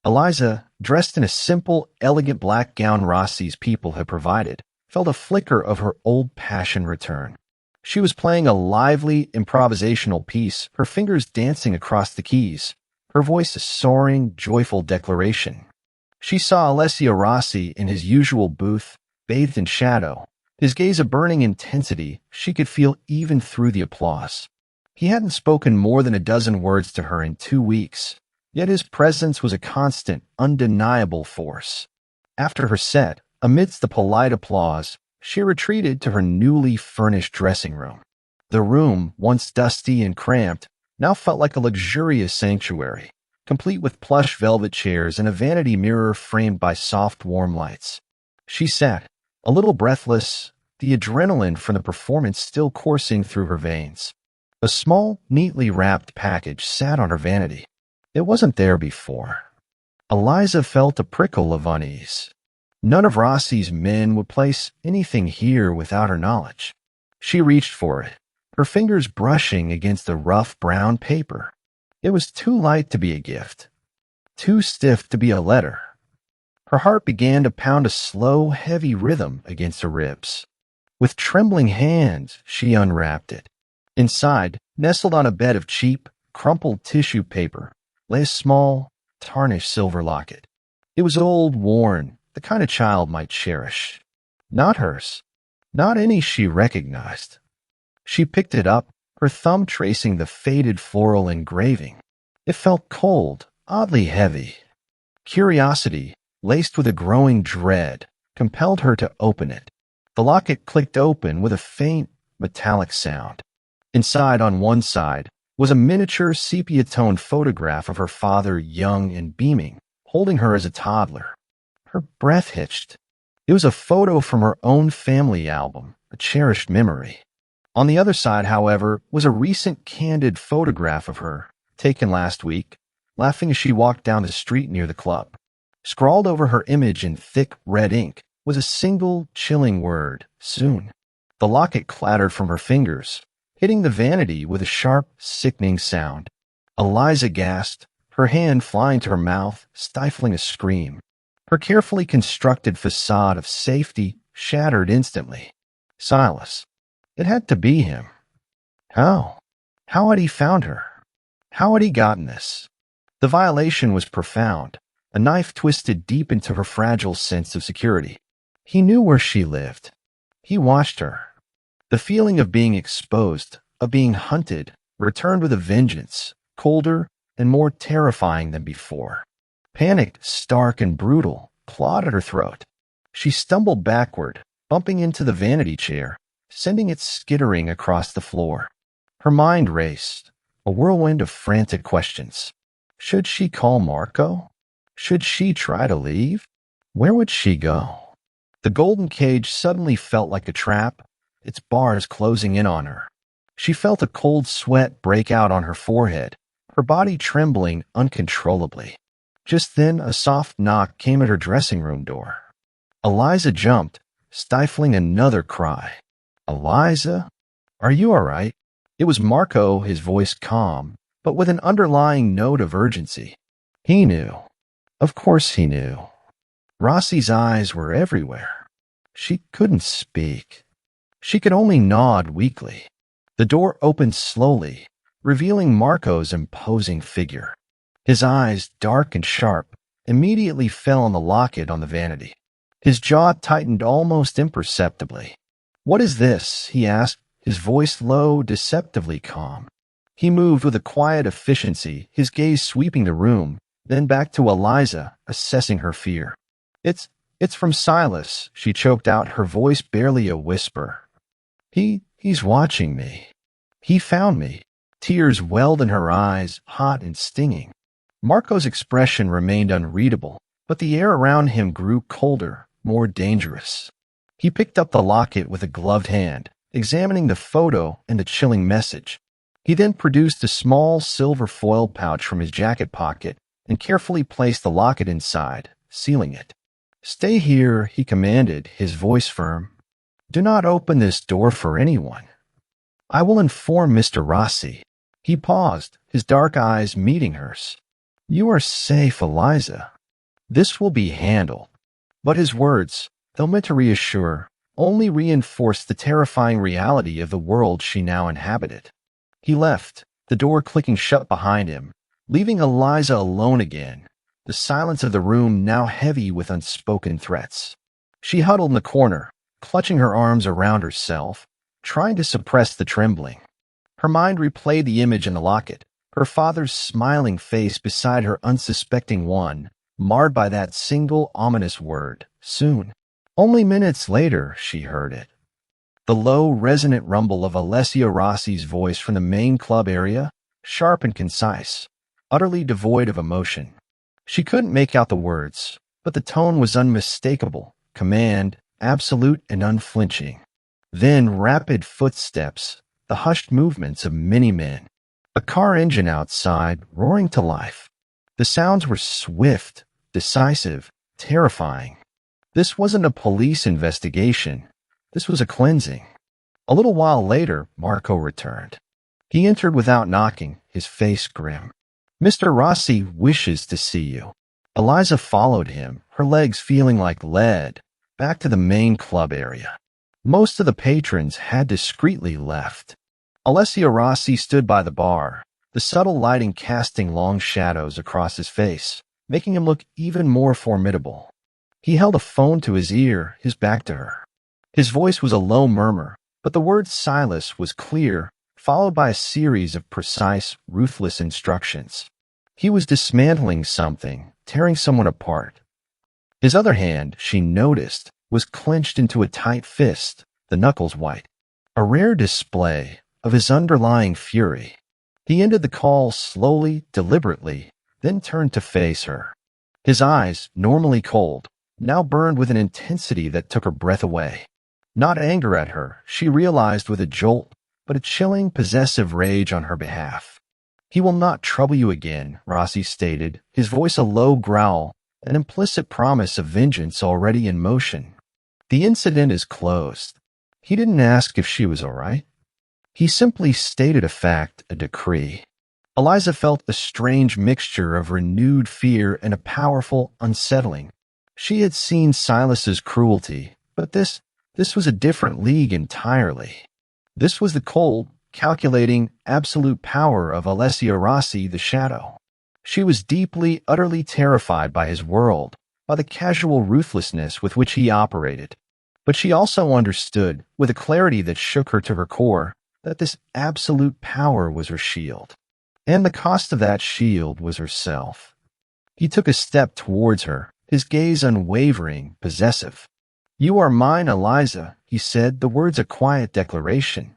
[SPEAKER 1] Eliza, dressed in a simple, elegant black gown Rossi's people had provided, felt a flicker of her old passion return. She was playing a lively, improvisational piece, her fingers dancing across the keys, her voice a soaring, joyful declaration. She saw Alessio Rossi in his usual booth, bathed in shadow, his gaze a burning intensity she could feel even through the applause. He hadn't spoken more than a dozen words to her in 2 weeks, yet his presence was a constant, undeniable force. After her set, amidst the polite applause, she retreated to her newly furnished dressing room. The room, once dusty and cramped, now felt like a luxurious sanctuary, complete with plush velvet chairs and a vanity mirror framed by soft, warm lights. She sat, a little breathless, the adrenaline from the performance still coursing through her veins. A small, neatly wrapped package sat on her vanity. It wasn't there before. Eliza felt a prickle of unease. None of Rossi's men would place anything here without her knowledge. She reached for it, her fingers brushing against the rough brown paper. It was too light to be a gift, too stiff to be a letter. Her heart began to pound a slow, heavy rhythm against her ribs. With trembling hands, she unwrapped it. Inside, nestled on a bed of cheap, crumpled tissue paper, lay a small, tarnished silver locket. It was old, worn, the kind a child might cherish. Not hers, not any she recognized. She picked it up, her thumb tracing the faded floral engraving. It felt cold, oddly heavy. Curiosity, laced with a growing dread, compelled her to open it. The locket clicked open with a faint, metallic sound. Inside, on one side, was a miniature sepia-toned photograph of her father, young and beaming, holding her as a toddler. Her breath hitched. It was a photo from her own family album, a cherished memory. On the other side, however, was a recent candid photograph of her, taken last week, laughing as she walked down the street near the club. Scrawled over her image in thick red ink was a single chilling word, soon. The locket clattered from her fingers, hitting the vanity with a sharp, sickening sound. Eliza gasped, her hand flying to her mouth, stifling a scream. Her carefully constructed facade of safety shattered instantly. Silas. It had to be him. How? How had he found her? How had he gotten this? The violation was profound, a knife twisted deep into her fragile sense of security. He knew where she lived. He watched her. The feeling of being exposed, of being hunted, returned with a vengeance, colder and more terrifying than before. Panicked, stark, and brutal, clawed at her throat. She stumbled backward, bumping into the vanity chair, sending it skittering across the floor. Her mind raced, a whirlwind of frantic questions. Should she call Marco? Should she try to leave? Where would she go? The golden cage suddenly felt like a trap, its bars closing in on her. She felt a cold sweat break out on her forehead, her body trembling uncontrollably. Just then, a soft knock came at her dressing room door. Eliza jumped, stifling another cry. Eliza? Are you all right? It was Marco, his voice calm, but with an underlying note of urgency. He knew. Of course he knew. Rossi's eyes were everywhere. She couldn't speak. She could only nod weakly. The door opened slowly, revealing Marco's imposing figure. His eyes, dark and sharp, immediately fell on the locket on the vanity. His jaw tightened almost imperceptibly. What is this? He asked, his voice low, deceptively calm. He moved with a quiet efficiency, his gaze sweeping the room, then back to Eliza, assessing her fear. It's from Silas, she choked out, her voice barely a whisper. He's watching me. He found me. Tears welled in her eyes, hot and stinging. Marco's expression remained unreadable, but the air around him grew colder, more dangerous. He picked up the locket with a gloved hand, examining the photo and the chilling message. He then produced a small silver foil pouch from his jacket pocket and carefully placed the locket inside, sealing it. Stay here, he commanded, his voice firm. Do not open this door for anyone. I will inform Mr. Rossi. He paused, his dark eyes meeting hers. You are safe, Eliza. This will be handled. But his words, though meant to reassure, only reinforced the terrifying reality of the world she now inhabited. He left, the door clicking shut behind him, leaving Eliza alone again, the silence of the room now heavy with unspoken threats. She huddled in the corner, clutching her arms around herself, trying to suppress the trembling. Her mind replayed the image in the locket, her father's smiling face beside her unsuspecting one, marred by that single ominous word, soon. Only minutes later, she heard it. The low, resonant rumble of Alessia Rossi's voice from the main club area, sharp and concise, utterly devoid of emotion. She couldn't make out the words, but the tone was unmistakable, command, absolute and unflinching. Then rapid footsteps, the hushed movements of many men. A car engine outside, roaring to life. The sounds were swift, decisive, terrifying. This wasn't a police investigation. This was a cleansing. A little while later, Marco returned. He entered without knocking, his face grim. Mr. Rossi wishes to see you. Eliza followed him, her legs feeling like lead, back to the main club area. Most of the patrons had discreetly left. Alessia Rossi stood by the bar, the subtle lighting casting long shadows across his face, making him look even more formidable. He held a phone to his ear, his back to her. His voice was a low murmur, but the word Silas was clear, followed by a series of precise, ruthless instructions. He was dismantling something, tearing someone apart. His other hand, she noticed, was clenched into a tight fist, the knuckles white. A rare display of his underlying fury. He ended the call slowly, deliberately, then turned to face her. His eyes, normally cold, now burned with an intensity that took her breath away. Not anger at her, she realized with a jolt, but a chilling, possessive rage on her behalf. "He will not trouble you again," Rossi stated, his voice a low growl, an implicit promise of vengeance already in motion. "The incident is closed." He didn't ask if she was all right. He simply stated a fact, a decree. Eliza felt a strange mixture of renewed fear and a powerful unsettling. She had seen Silas's cruelty, but this was a different league entirely. This was the cold, calculating, absolute power of Alessia Rossi, the Shadow. She was deeply, utterly terrified by his world, by the casual ruthlessness with which he operated. But she also understood, with a clarity that shook her to her core, that this absolute power was her shield. And the cost of that shield was herself. He took a step towards her, his gaze unwavering, possessive. "You are mine, Eliza," he said, the words a quiet declaration.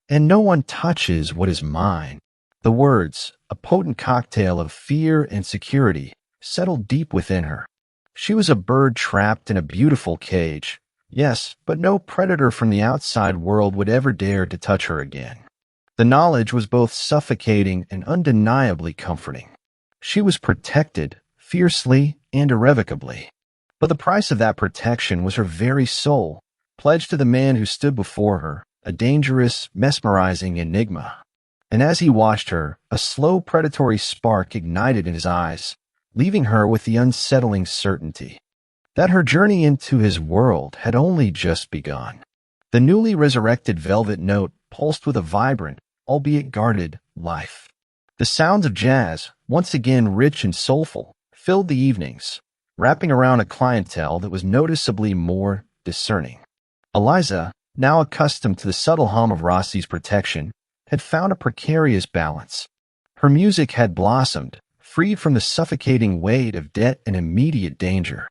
[SPEAKER 1] "And no one touches what is mine." The words, a potent cocktail of fear and security, settled deep within her. She was a bird trapped in a beautiful cage. Yes, but no predator from the outside world would ever dare to touch her again. The knowledge was both suffocating and undeniably comforting. She was protected, fiercely and irrevocably. But the price of that protection was her very soul, pledged to the man who stood before her, a dangerous, mesmerizing enigma. And as he watched her, a slow predatory spark ignited in his eyes, leaving her with the unsettling certainty that her journey into his world had only just begun. The newly resurrected velvet note pulsed with a vibrant, albeit guarded, life. The sounds of jazz, once again rich and soulful, filled the evenings, wrapping around a clientele that was noticeably more discerning. Eliza, now accustomed to the subtle hum of Rossi's protection, had found a precarious balance. Her music had blossomed, freed from the suffocating weight of debt and immediate danger.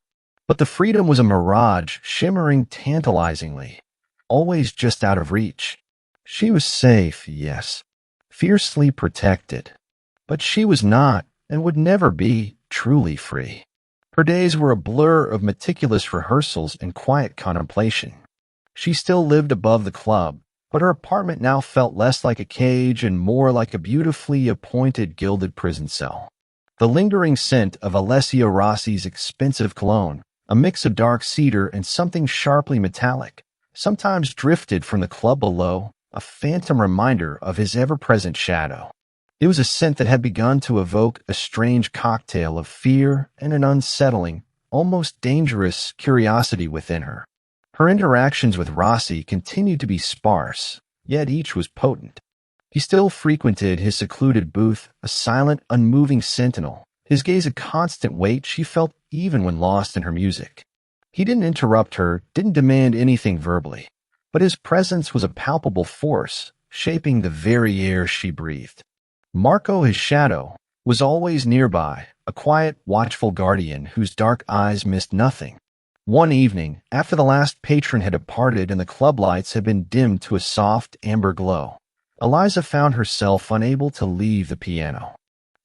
[SPEAKER 1] But the freedom was a mirage, shimmering tantalizingly, always just out of reach. She was safe, yes, fiercely protected. But she was not, and would never be, truly free. Her days were a blur of meticulous rehearsals and quiet contemplation. She still lived above the club, but her apartment now felt less like a cage and more like a beautifully appointed gilded prison cell. The lingering scent of Alessia Rossi's expensive cologne, a mix of dark cedar and something sharply metallic, sometimes drifted from the club below, a phantom reminder of his ever-present shadow. It was a scent that had begun to evoke a strange cocktail of fear and an unsettling, almost dangerous curiosity within her. Her interactions with Rossi continued to be sparse, yet each was potent. He still frequented his secluded booth, a silent, unmoving sentinel, his gaze a constant weight she felt even when lost in her music. He didn't interrupt her, didn't demand anything verbally, but his presence was a palpable force, shaping the very air she breathed. Marco, his shadow, was always nearby, a quiet, watchful guardian whose dark eyes missed nothing. One evening, after the last patron had departed and the club lights had been dimmed to a soft, amber glow, Eliza found herself unable to leave the piano.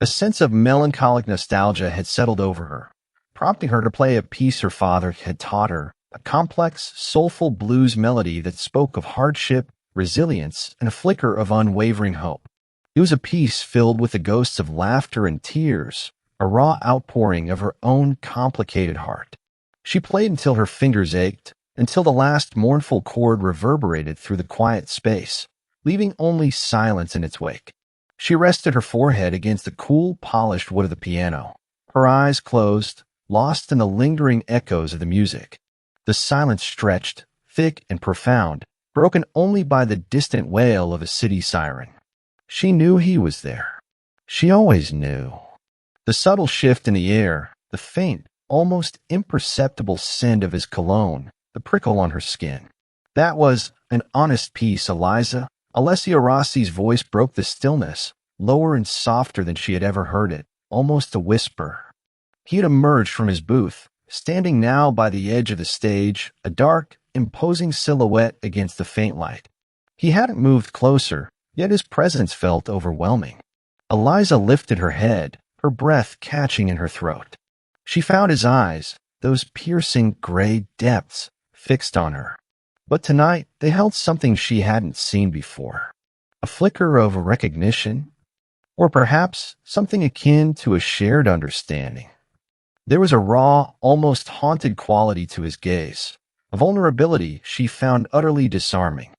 [SPEAKER 1] A sense of melancholic nostalgia had settled over her, prompting her to play a piece her father had taught her, a complex, soulful blues melody that spoke of hardship, resilience, and a flicker of unwavering hope. It was a piece filled with the ghosts of laughter and tears, a raw outpouring of her own complicated heart. She played until her fingers ached, until the last mournful chord reverberated through the quiet space, leaving only silence in its wake. She rested her forehead against the cool, polished wood of the piano, her eyes closed, lost in the lingering echoes of the music. The silence stretched, thick and profound, broken only by the distant wail of a city siren. She knew he was there. She always knew. The subtle shift in the air, the faint, almost imperceptible scent of his cologne, the prickle on her skin. That was an honest piece, Eliza. Alessia Rossi's voice broke the stillness, lower and softer than she had ever heard it, almost a whisper. He had emerged from his booth, standing now by the edge of the stage, a dark, imposing silhouette against the faint light. He hadn't moved closer, yet his presence felt overwhelming. Eliza lifted her head, her breath catching in her throat. She found his eyes, those piercing gray depths, fixed on her. But tonight they held something she hadn't seen before. A flicker of recognition, or perhaps something akin to a shared understanding. There was a raw, almost haunted quality to his gaze, a vulnerability she found utterly disarming.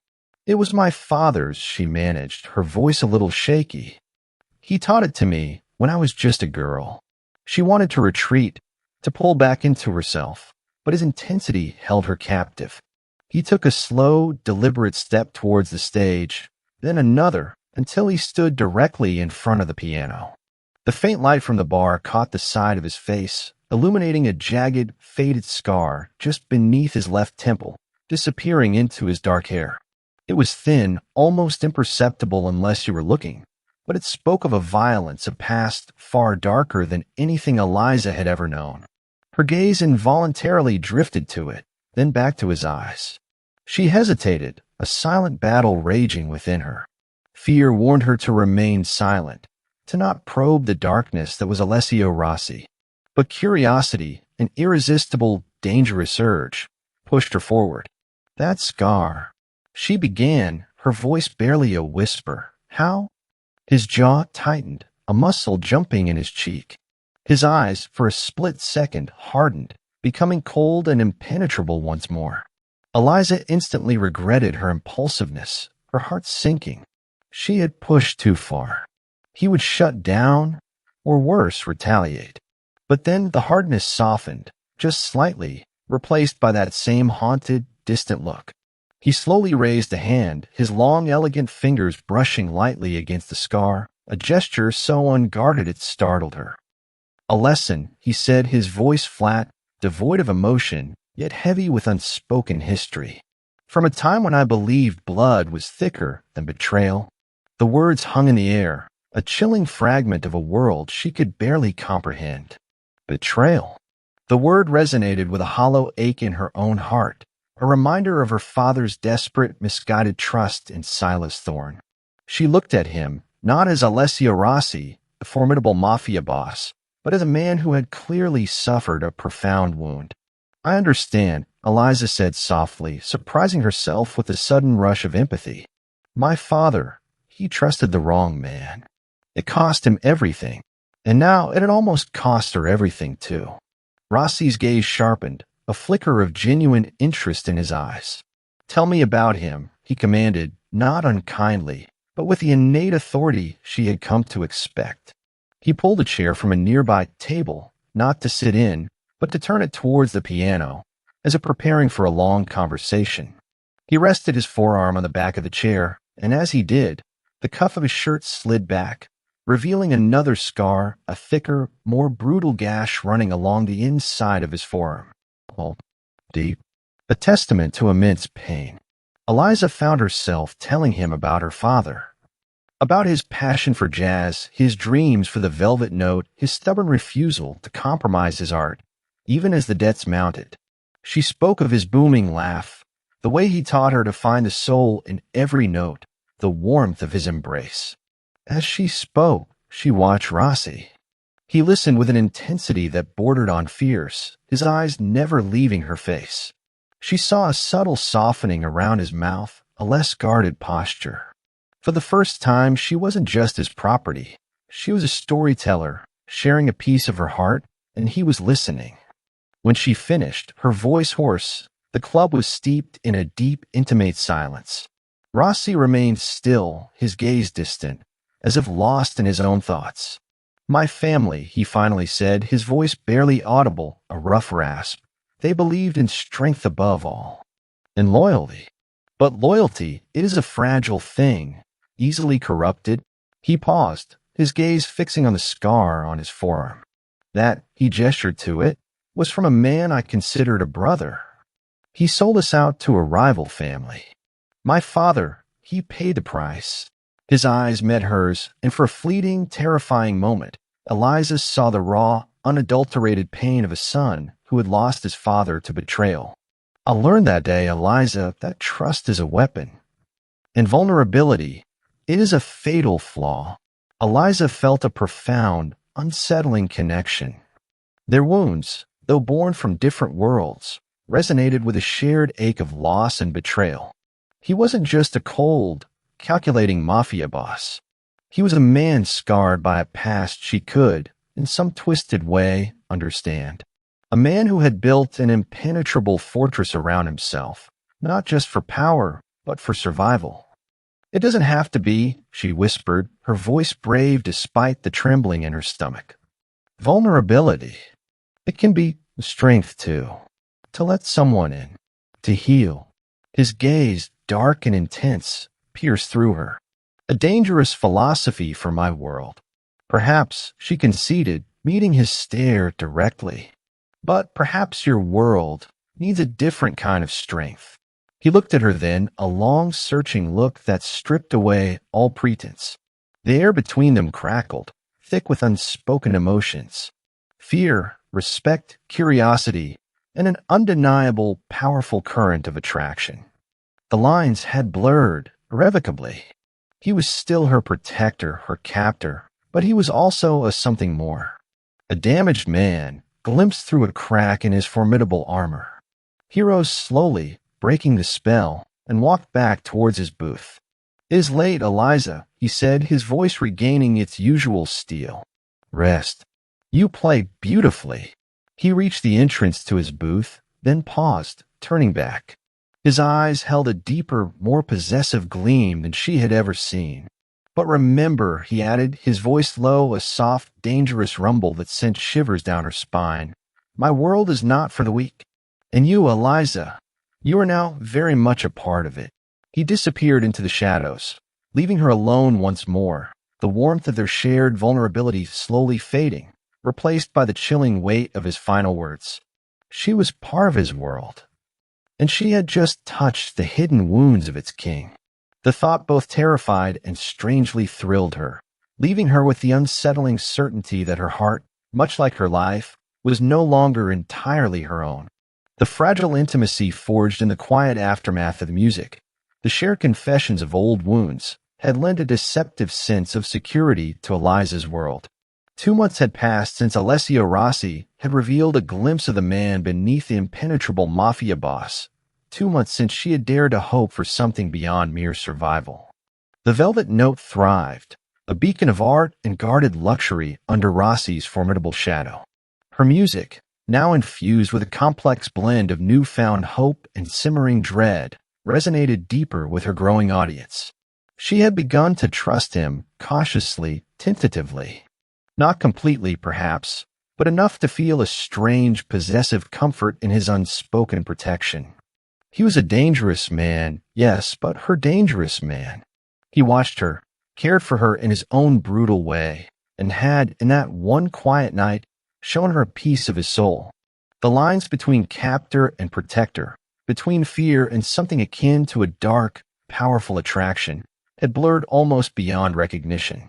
[SPEAKER 1] "It was my father's," she managed, her voice a little shaky. "He taught it to me when I was just a girl." She wanted to retreat, to pull back into herself, but his intensity held her captive. He took a slow, deliberate step towards the stage, then another, until he stood directly in front of the piano. The faint light from the bar caught the side of his face, illuminating a jagged, faded scar just beneath his left temple, disappearing into his dark hair. It was thin, almost imperceptible unless you were looking, but it spoke of a violence, a past far darker than anything Eliza had ever known. Her gaze involuntarily drifted to it, then back to his eyes. She hesitated, a silent battle raging within her. Fear warned her to remain silent, to not probe the darkness that was Alessio Rossi. But curiosity, an irresistible, dangerous urge, pushed her forward. "That scar," she began, her voice barely a whisper. "How?" His jaw tightened, a muscle jumping in his cheek. His eyes, for a split second, hardened, becoming cold and impenetrable once more. Eliza instantly regretted her impulsiveness, her heart sinking. She had pushed too far. He would shut down, or worse, retaliate. But then the hardness softened, just slightly, replaced by that same haunted, distant look. He slowly raised a hand, his long, elegant fingers brushing lightly against the scar, a gesture so unguarded it startled her. "A lesson," he said, his voice flat, devoid of emotion, yet heavy with unspoken history. "From a time when I believed blood was thicker than betrayal." The words hung in the air, a chilling fragment of a world she could barely comprehend. Betrayal. The word resonated with a hollow ache in her own heart, a reminder of her father's desperate, misguided trust in Silas Thorne. She looked at him, not as Alessio Rossi, the formidable mafia boss, but as a man who had clearly suffered a profound wound. "I understand," Eliza said softly, surprising herself with a sudden rush of empathy. "My father, he trusted the wrong man. It cost him everything, and now it had almost cost her everything too." Rossi's gaze sharpened, a flicker of genuine interest in his eyes. "Tell me about him," he commanded, not unkindly, but with the innate authority she had come to expect. He pulled a chair from a nearby table, not to sit in, but to turn it towards the piano, as if preparing for a long conversation. He rested his forearm on the back of the chair, and as he did, the cuff of his shirt slid back, revealing another scar, a thicker, more brutal gash running along the inside of his forearm. Well, deep. A testament to immense pain. Eliza found herself telling him about her father, about his passion for jazz, his dreams for the velvet note, his stubborn refusal to compromise his art, even as the debts mounted. She spoke of his booming laugh, the way he taught her to find the soul in every note, the warmth of his embrace. As she spoke, she watched Rossi. He listened with an intensity that bordered on fierce, his eyes never leaving her face. She saw a subtle softening around his mouth, a less guarded posture. For the first time, she wasn't just his property. She was a storyteller, sharing a piece of her heart, and he was listening. When she finished, her voice hoarse, the club was steeped in a deep, intimate silence. Rossi remained still, his gaze distant, as if lost in his own thoughts. "My family," he finally said, his voice barely audible, a rough rasp. "They believed in strength above all. In loyalty. But loyalty, it is a fragile thing, easily corrupted." He paused, his gaze fixing on the scar on his forearm. "That," he gestured to it, "was from a man I considered a brother. He sold us out to a rival family. My father, he paid the price." His eyes met hers, and for a fleeting, terrifying moment, Eliza saw the raw, unadulterated pain of a son who had lost his father to betrayal. "I learned that day, Eliza, that trust is a weapon. And vulnerability, it is a fatal flaw." Eliza felt a profound, unsettling connection. Their wounds, though born from different worlds, resonated with a shared ache of loss and betrayal. He wasn't just a cold, calculating mafia boss. He was a man scarred by a past she could, in some twisted way, understand. A man who had built an impenetrable fortress around himself, not just for power, but for survival. It doesn't have to be, she whispered, her voice brave despite the trembling in her stomach. Vulnerability. It can be strength, too. To let someone in. To heal. His gaze, dark and intense, pierced through her. A dangerous philosophy for my world. Perhaps, she conceded, meeting his stare directly. But perhaps your world needs a different kind of strength. He looked at her then, a long, searching look that stripped away all pretense. The air between them crackled, thick with unspoken emotions. Fear, respect, curiosity, and an undeniable, powerful current of attraction. The lines had blurred, irrevocably. He was still her protector, her captor, but he was also a something more. A damaged man, glimpsed through a crack in his formidable armor. He rose slowly, breaking the spell, and walked back towards his booth. "It is late, Eliza," he said, his voice regaining its usual steel. "Rest. You play beautifully." He reached the entrance to his booth, then paused, turning back. His eyes held a deeper, more possessive gleam than she had ever seen. "But remember," he added, his voice low, a soft, dangerous rumble that sent shivers down her spine, "my world is not for the weak. And you, Eliza, you are now very much a part of it." He disappeared into the shadows, leaving her alone once more, the warmth of their shared vulnerability slowly fading, replaced by the chilling weight of his final words. She was part of his world, and she had just touched the hidden wounds of its king. The thought both terrified and strangely thrilled her, leaving her with the unsettling certainty that her heart, much like her life, was no longer entirely her own. The fragile intimacy forged in the quiet aftermath of the music, the shared confessions of old wounds, had lent a deceptive sense of security to Eliza's world. 2 months had passed since Alessio Rossi had revealed a glimpse of the man beneath the impenetrable mafia boss. 2 months since she had dared to hope for something beyond mere survival. The Velvet Note thrived, a beacon of art and guarded luxury under Rossi's formidable shadow. Her music, now infused with a complex blend of newfound hope and simmering dread, resonated deeper with her growing audience. She had begun to trust him, cautiously, tentatively. Not completely, perhaps, but enough to feel a strange, possessive comfort in his unspoken protection. He was a dangerous man, yes, but her dangerous man. He watched her, cared for her in his own brutal way, and had, in that one quiet night, shown her a piece of his soul. The lines between captor and protector, between fear and something akin to a dark, powerful attraction, had blurred almost beyond recognition.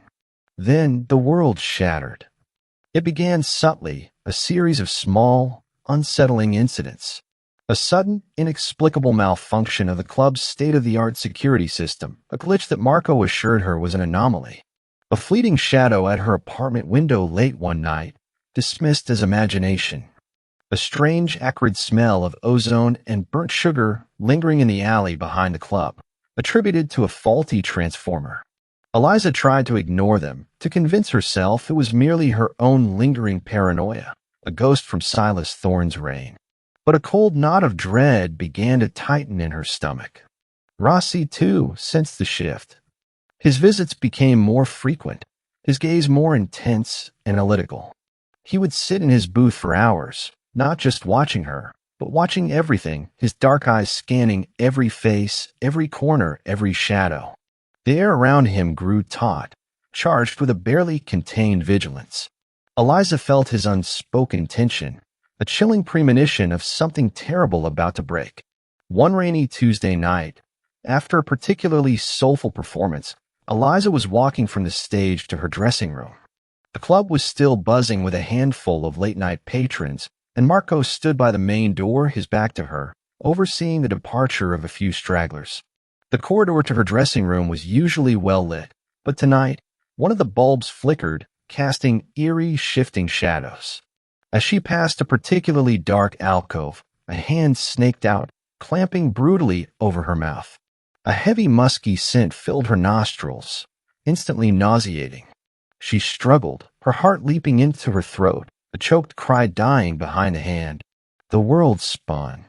[SPEAKER 1] Then the world shattered. It began subtly, a series of small, unsettling incidents. A sudden, inexplicable malfunction of the club's state-of-the-art security system, a glitch that Marco assured her was an anomaly. A fleeting shadow at her apartment window late one night, dismissed as imagination. A strange, acrid smell of ozone and burnt sugar lingering in the alley behind the club, attributed to a faulty transformer. Eliza tried to ignore them, to convince herself it was merely her own lingering paranoia, a ghost from Silas Thorne's reign. But a cold knot of dread began to tighten in her stomach. Rossi, too, sensed the shift. His visits became more frequent, his gaze more intense, analytical. He would sit in his booth for hours, not just watching her, but watching everything, his dark eyes scanning every face, every corner, every shadow. The air around him grew taut, charged with a barely contained vigilance. Eliza felt his unspoken tension, a chilling premonition of something terrible about to break. One rainy Tuesday night, after a particularly soulful performance, Eliza was walking from the stage to her dressing room. The club was still buzzing with a handful of late-night patrons, and Marco stood by the main door, his back to her, overseeing the departure of a few stragglers. The corridor to her dressing room was usually well lit, but tonight, one of the bulbs flickered, casting eerie, shifting shadows. As she passed a particularly dark alcove, a hand snaked out, clamping brutally over her mouth. A heavy musky scent filled her nostrils, instantly nauseating. She struggled, her heart leaping into her throat, a choked cry dying behind the hand. The world spun.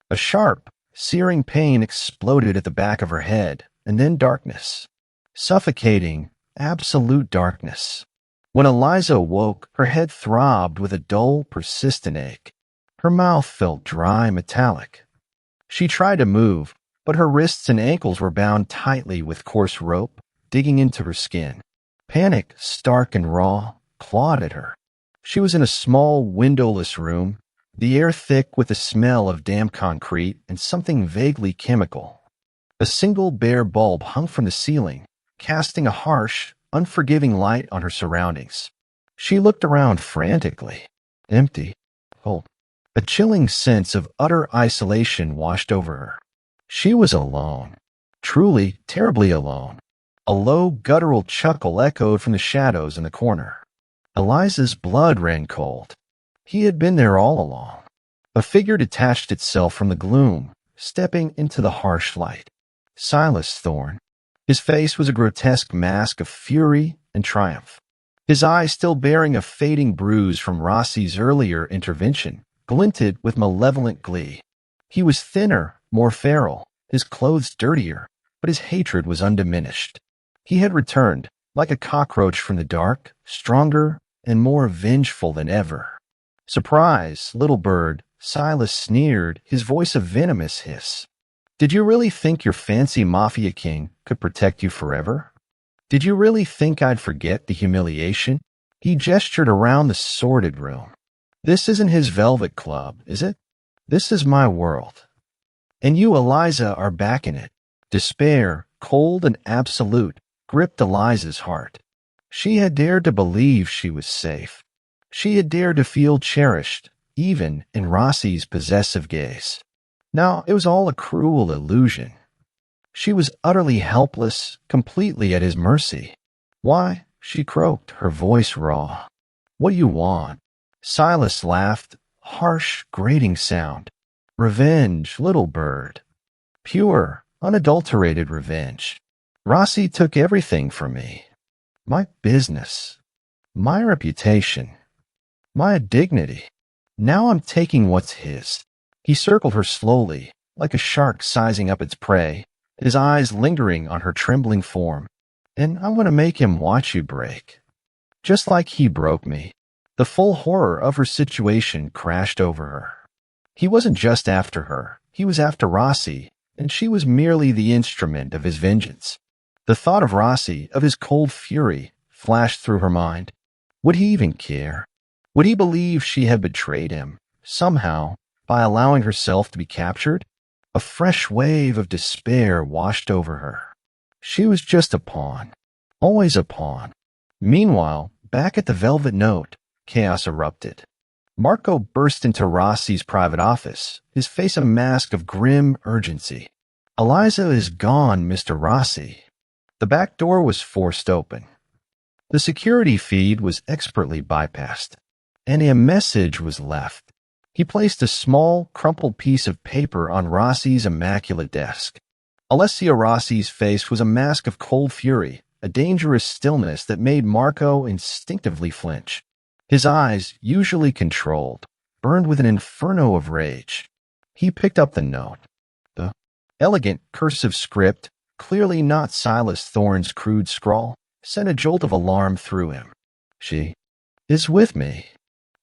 [SPEAKER 1] A sharp, searing pain exploded at the back of her head, and then darkness. Suffocating, absolute darkness. When Eliza woke, her head throbbed with a dull, persistent ache. Her mouth felt dry, metallic. She tried to move, but her wrists and ankles were bound tightly with coarse rope, digging into her skin. Panic, stark and raw, clawed at her. She was in a small, windowless room, the air thick with the smell of damp concrete and something vaguely chemical. A single bare bulb hung from the ceiling, casting a harsh, unforgiving light on her surroundings. She looked around frantically. Empty. Cold. A chilling sense of utter isolation washed over her. She was alone. Truly, terribly alone. A low, guttural chuckle echoed from the shadows in the corner. Eliza's blood ran cold. He had been there all along. A figure detached itself from the gloom, stepping into the harsh light. Silas Thorne. His face was a grotesque mask of fury and triumph. His eyes, still bearing a fading bruise from Rossi's earlier intervention, glinted with malevolent glee. He was thinner, more feral, his clothes dirtier, but his hatred was undiminished. He had returned, like a cockroach from the dark, stronger and more vengeful than ever. Surprise, little bird, Silas sneered, his voice a venomous hiss. Did you really think your fancy mafia king could protect you forever? Did you really think I'd forget the humiliation? He gestured around the sordid room. This isn't his velvet club, is it? This is my world. And you, Eliza, are back in it. Despair, cold and absolute, gripped Eliza's heart. She had dared to believe she was safe. She had dared to feel cherished, even in Rossi's possessive gaze. Now it was all a cruel illusion. She was utterly helpless, completely at his mercy. Why? She croaked, her voice raw. What do you want? Silas laughed, harsh, grating sound. Revenge, little bird. Pure, unadulterated revenge. Rossi took everything from me. My business. My reputation. My dignity. Now I'm taking what's his. He circled her slowly, like a shark sizing up its prey, his eyes lingering on her trembling form. And I'm going to make him watch you break. Just like he broke me. The full horror of her situation crashed over her. He wasn't just after her. He was after Rossi, and she was merely the instrument of his vengeance. The thought of Rossi, of his cold fury, flashed through her mind. Would he even care? Would he believe she had betrayed him, somehow, by allowing herself to be captured? A fresh wave of despair washed over her. She was just a pawn. Always a pawn. Meanwhile, back at the Velvet Note, chaos erupted. Marco burst into Rossi's private office, his face a mask of grim urgency. Eliza is gone, Mr. Rossi. The back door was forced open. The security feed was expertly bypassed, and a message was left. He placed a small, crumpled piece of paper on Rossi's immaculate desk. Alessia Rossi's face was a mask of cold fury, a dangerous stillness that made Marco instinctively flinch. His eyes, usually controlled, burned with an inferno of rage. He picked up the note. The elegant, cursive script, clearly not Silas Thorne's crude scrawl, sent a jolt of alarm through him. She is with me.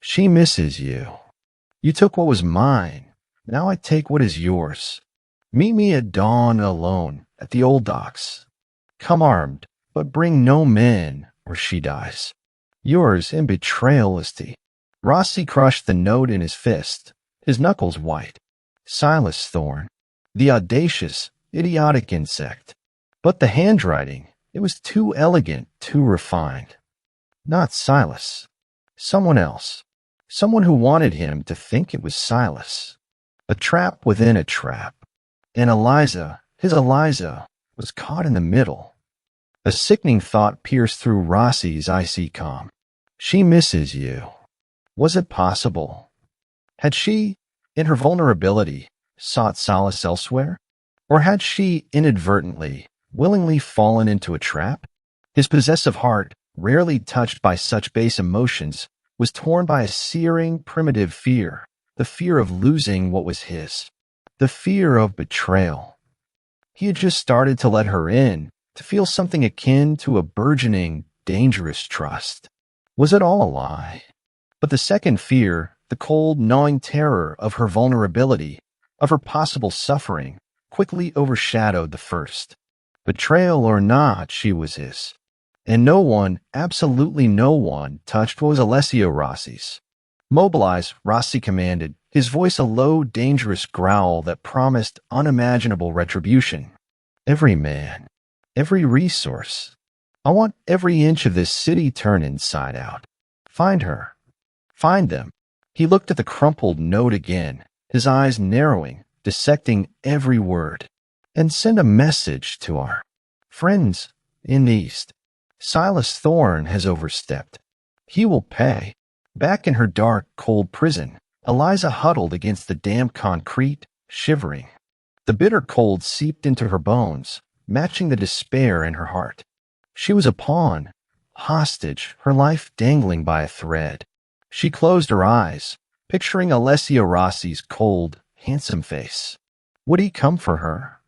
[SPEAKER 1] She misses you. You took what was mine. Now I take what is yours. Meet me at dawn alone at the old docks. Come armed, but bring no men, or she dies. Yours in betrayalisty. Rossi crushed the note in his fist, his knuckles white. Silas Thorne, the audacious, idiotic insect. But the handwriting, it was too elegant, too refined. Not Silas. Someone else. Someone who wanted him to think it was Silas. A trap within a trap. And Eliza, his Eliza, was caught in the middle. A sickening thought pierced through Rossi's icy calm. She misses you. Was it possible? Had she, in her vulnerability, sought solace elsewhere? Or had she inadvertently, willingly fallen into a trap? His possessive heart, rarely touched by such base emotions, was torn by a searing, primitive fear, the fear of losing what was his, the fear of betrayal. He had just started to let her in, to feel something akin to a burgeoning, dangerous trust. Was it all a lie? But the second fear, the cold, gnawing terror of her vulnerability, of her possible suffering, quickly overshadowed the first. Betrayal or not, she was his. And no one, absolutely no one, touched what was Alessio Rossi's. Mobilize, Rossi commanded, his voice a low, dangerous growl that promised unimaginable retribution. Every man, every resource. I want every inch of this city turned inside out. Find her. Find them. He looked at the crumpled note again, his eyes narrowing, dissecting every word. And send a message to our friends in the East. Silas Thorne has overstepped. He will pay. Back in her dark, cold prison, Eliza huddled against the damp concrete, shivering. The bitter cold seeped into her bones, matching the despair in her heart. She was a pawn, hostage, her life dangling by a thread. She closed her eyes, picturing Alessio Rossi's cold, handsome face. Would he come for her?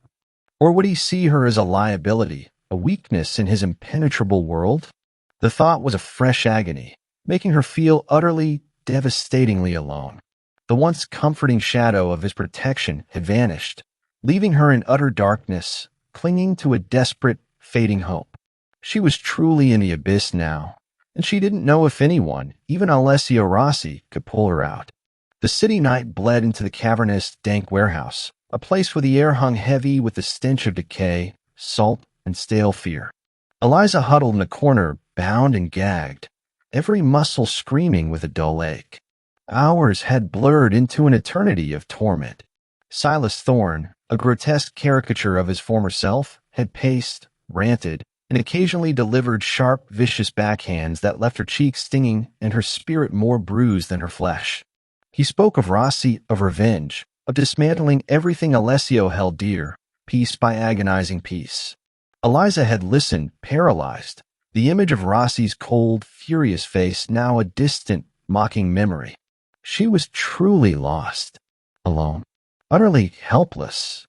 [SPEAKER 1] Or would he see her as a liability, a weakness in his impenetrable world? The thought was a fresh agony, making her feel utterly, devastatingly alone. The once comforting shadow of his protection had vanished, leaving her in utter darkness, clinging to a desperate, fading hope. She was truly in the abyss now, and she didn't know if anyone, even Alessio Rossi, could pull her out. The city night bled into the cavernous, dank warehouse, a place where the air hung heavy with the stench of decay, salt, and stale fear. Eliza huddled in a corner, bound and gagged, every muscle screaming with a dull ache. Hours had blurred into an eternity of torment. Silas Thorne, a grotesque caricature of his former self, had paced, ranted, and occasionally delivered sharp, vicious backhands that left her cheeks stinging and her spirit more bruised than her flesh. He spoke of Rossi, of revenge, of dismantling everything Alessio held dear, piece by agonizing piece. Eliza had listened, paralyzed, the image of Rossi's cold, furious face now a distant, mocking memory. She was truly lost, alone, utterly helpless.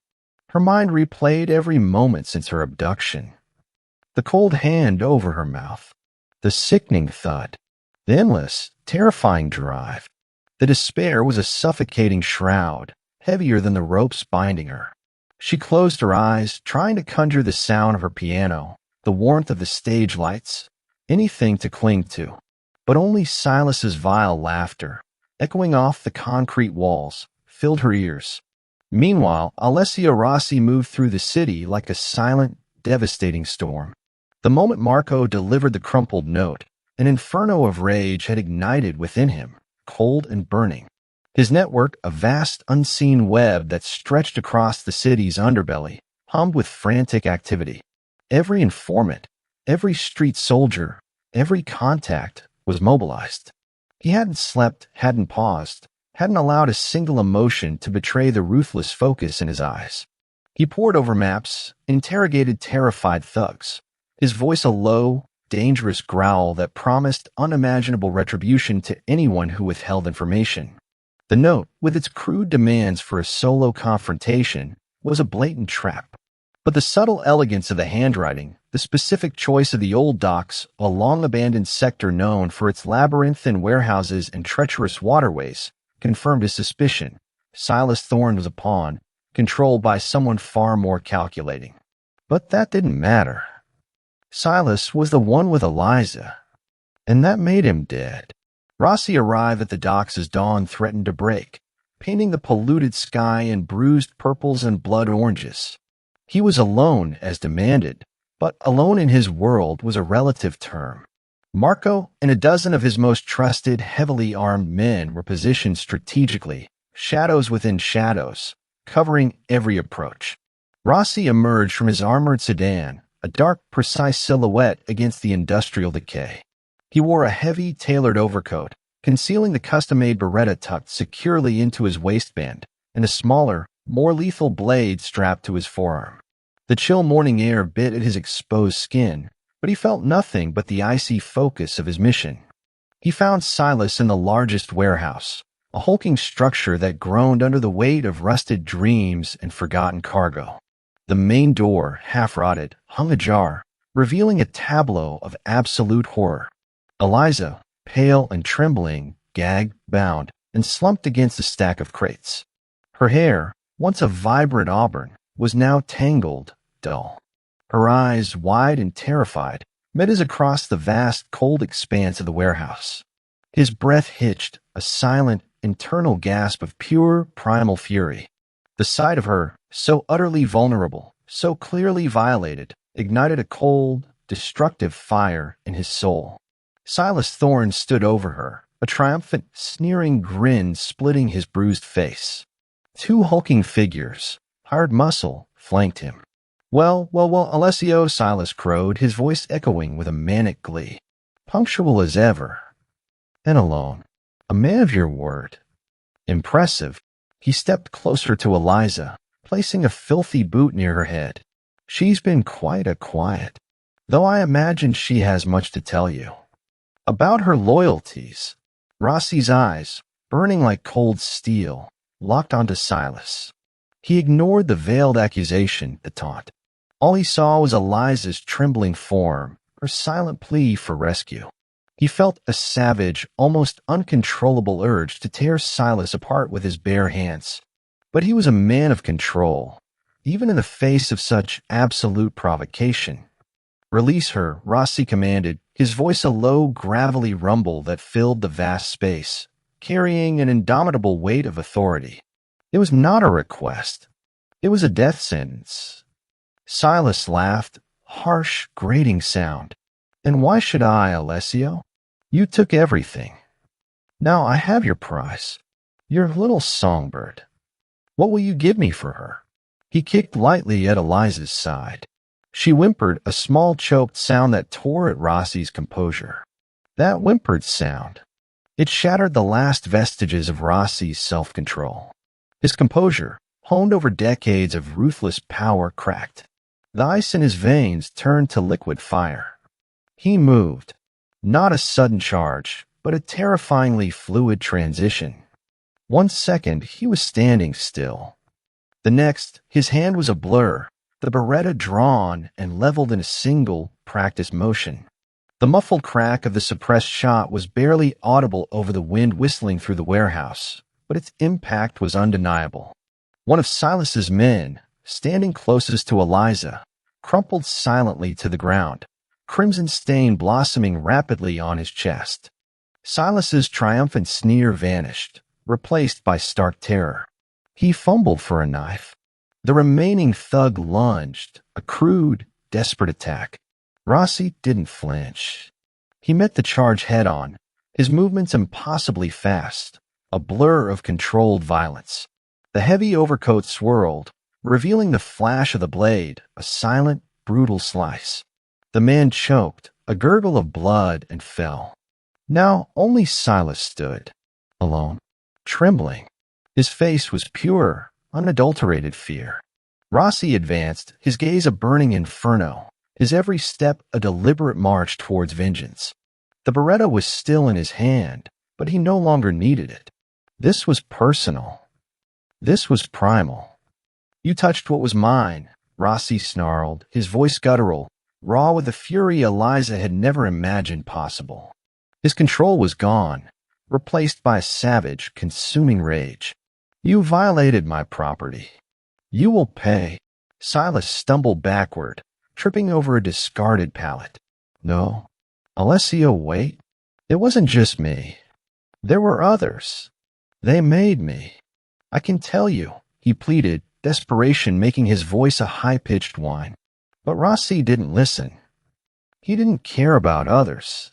[SPEAKER 1] Her mind replayed every moment since her abduction. The cold hand over her mouth, the sickening thud, the endless, terrifying drive. The despair was a suffocating shroud, heavier than the ropes binding her. She closed her eyes, trying to conjure the sound of her piano, the warmth of the stage lights, anything to cling to. But only Silas's vile laughter, echoing off the concrete walls, filled her ears. Meanwhile, Alessio Rossi moved through the city like a silent, devastating storm. The moment Marco delivered the crumpled note, an inferno of rage had ignited within him, cold and burning. His network, a vast, unseen web that stretched across the city's underbelly, hummed with frantic activity. Every informant, every street soldier, every contact was mobilized. He hadn't slept, hadn't paused, hadn't allowed a single emotion to betray the ruthless focus in his eyes. He pored over maps, interrogated terrified thugs, his voice a low, dangerous growl that promised unimaginable retribution to anyone who withheld information. The note, with its crude demands for a solo confrontation, was a blatant trap. But the subtle elegance of the handwriting, the specific choice of the old docks, a long-abandoned sector known for its labyrinthine warehouses and treacherous waterways, confirmed his suspicion. Silas Thorne was a pawn, controlled by someone far more calculating. But that didn't matter. Silas was the one with Eliza, and that made him dead. Rossi arrived at the docks as dawn threatened to break, painting the polluted sky in bruised purples and blood oranges. He was alone, as demanded, but alone in his world was a relative term. Marco and a dozen of his most trusted, heavily armed men were positioned strategically, shadows within shadows, covering every approach. Rossi emerged from his armored sedan, a dark, precise silhouette against the industrial decay. He wore a heavy, tailored overcoat, concealing the custom-made Beretta tucked securely into his waistband and a smaller, more lethal blade strapped to his forearm. The chill morning air bit at his exposed skin, but he felt nothing but the icy focus of his mission. He found Silas in the largest warehouse, a hulking structure that groaned under the weight of rusted dreams and forgotten cargo. The main door, half-rotted, hung ajar, revealing a tableau of absolute horror. Eliza, pale and trembling, gagged, bound, and slumped against a stack of crates. Her hair, once a vibrant auburn, was now tangled, dull. Her eyes, wide and terrified, met his across the vast, cold expanse of the warehouse. His breath hitched, a silent, internal gasp of pure, primal fury. The sight of her, so utterly vulnerable, so clearly violated, ignited a cold, destructive fire in his soul. Silas Thorne stood over her, a triumphant, sneering grin splitting his bruised face. Two hulking figures, hard muscle, flanked him. Well, Alessio, Silas crowed, his voice echoing with a manic glee. Punctual as ever. And alone. A man of your word. Impressive. He stepped closer to Eliza, placing a filthy boot near her head. She's been quite a quiet, though I imagine she has much to tell you. About her loyalties. Rossi's eyes, burning like cold steel, locked onto Silas. He ignored the veiled accusation, the taunt. All he saw was Eliza's trembling form, her silent plea for rescue. He felt a savage, almost uncontrollable urge to tear Silas apart with his bare hands. But he was a man of control, even in the face of such absolute provocation. Release her, Rossi commanded, his voice a low, gravelly rumble that filled the vast space, carrying an indomitable weight of authority. It was not a request. It was a death sentence. Silas laughed, harsh, grating sound. And why should I, Alessio? You took everything. Now I have your prize, your little songbird. What will you give me for her? He kicked lightly at Eliza's side. She whimpered, a small choked sound that tore at Rossi's composure. That whimpered sound. It shattered the last vestiges of Rossi's self-control. His composure, honed over decades of ruthless power, cracked. The ice in his veins turned to liquid fire. He moved. Not a sudden charge, but a terrifyingly fluid transition. 1 second, he was standing still. The next, his hand was a blur, the Beretta drawn and leveled in a single, practiced motion. The muffled crack of the suppressed shot was barely audible over the wind whistling through the warehouse, but its impact was undeniable. One of Silas's men, standing closest to Eliza, crumpled silently to the ground, crimson stain blossoming rapidly on his chest. Silas's triumphant sneer vanished, replaced by stark terror. He fumbled for a knife. The remaining thug lunged, a crude, desperate attack. Rossi didn't flinch. He met the charge head-on, his movements impossibly fast, a blur of controlled violence. The heavy overcoat swirled, revealing the flash of the blade, a silent, brutal slice. The man choked, a gurgle of blood, and fell. Now only Silas stood, alone, trembling. His face was pure, unadulterated fear. Rossi advanced, his gaze a burning inferno, his every step a deliberate march towards vengeance. The Beretta was still in his hand, but he no longer needed it. This was personal. This was primal. You touched what was mine, Rossi snarled, his voice guttural, raw with the fury Eliza had never imagined possible. His control was gone, replaced by a savage, consuming rage. You violated my property. You will pay. Silas stumbled backward, tripping over a discarded pallet. No. Alessio, wait. It wasn't just me. There were others. They made me. I can tell you, he pleaded, desperation making his voice a high-pitched whine. But Rossi didn't listen. He didn't care about others.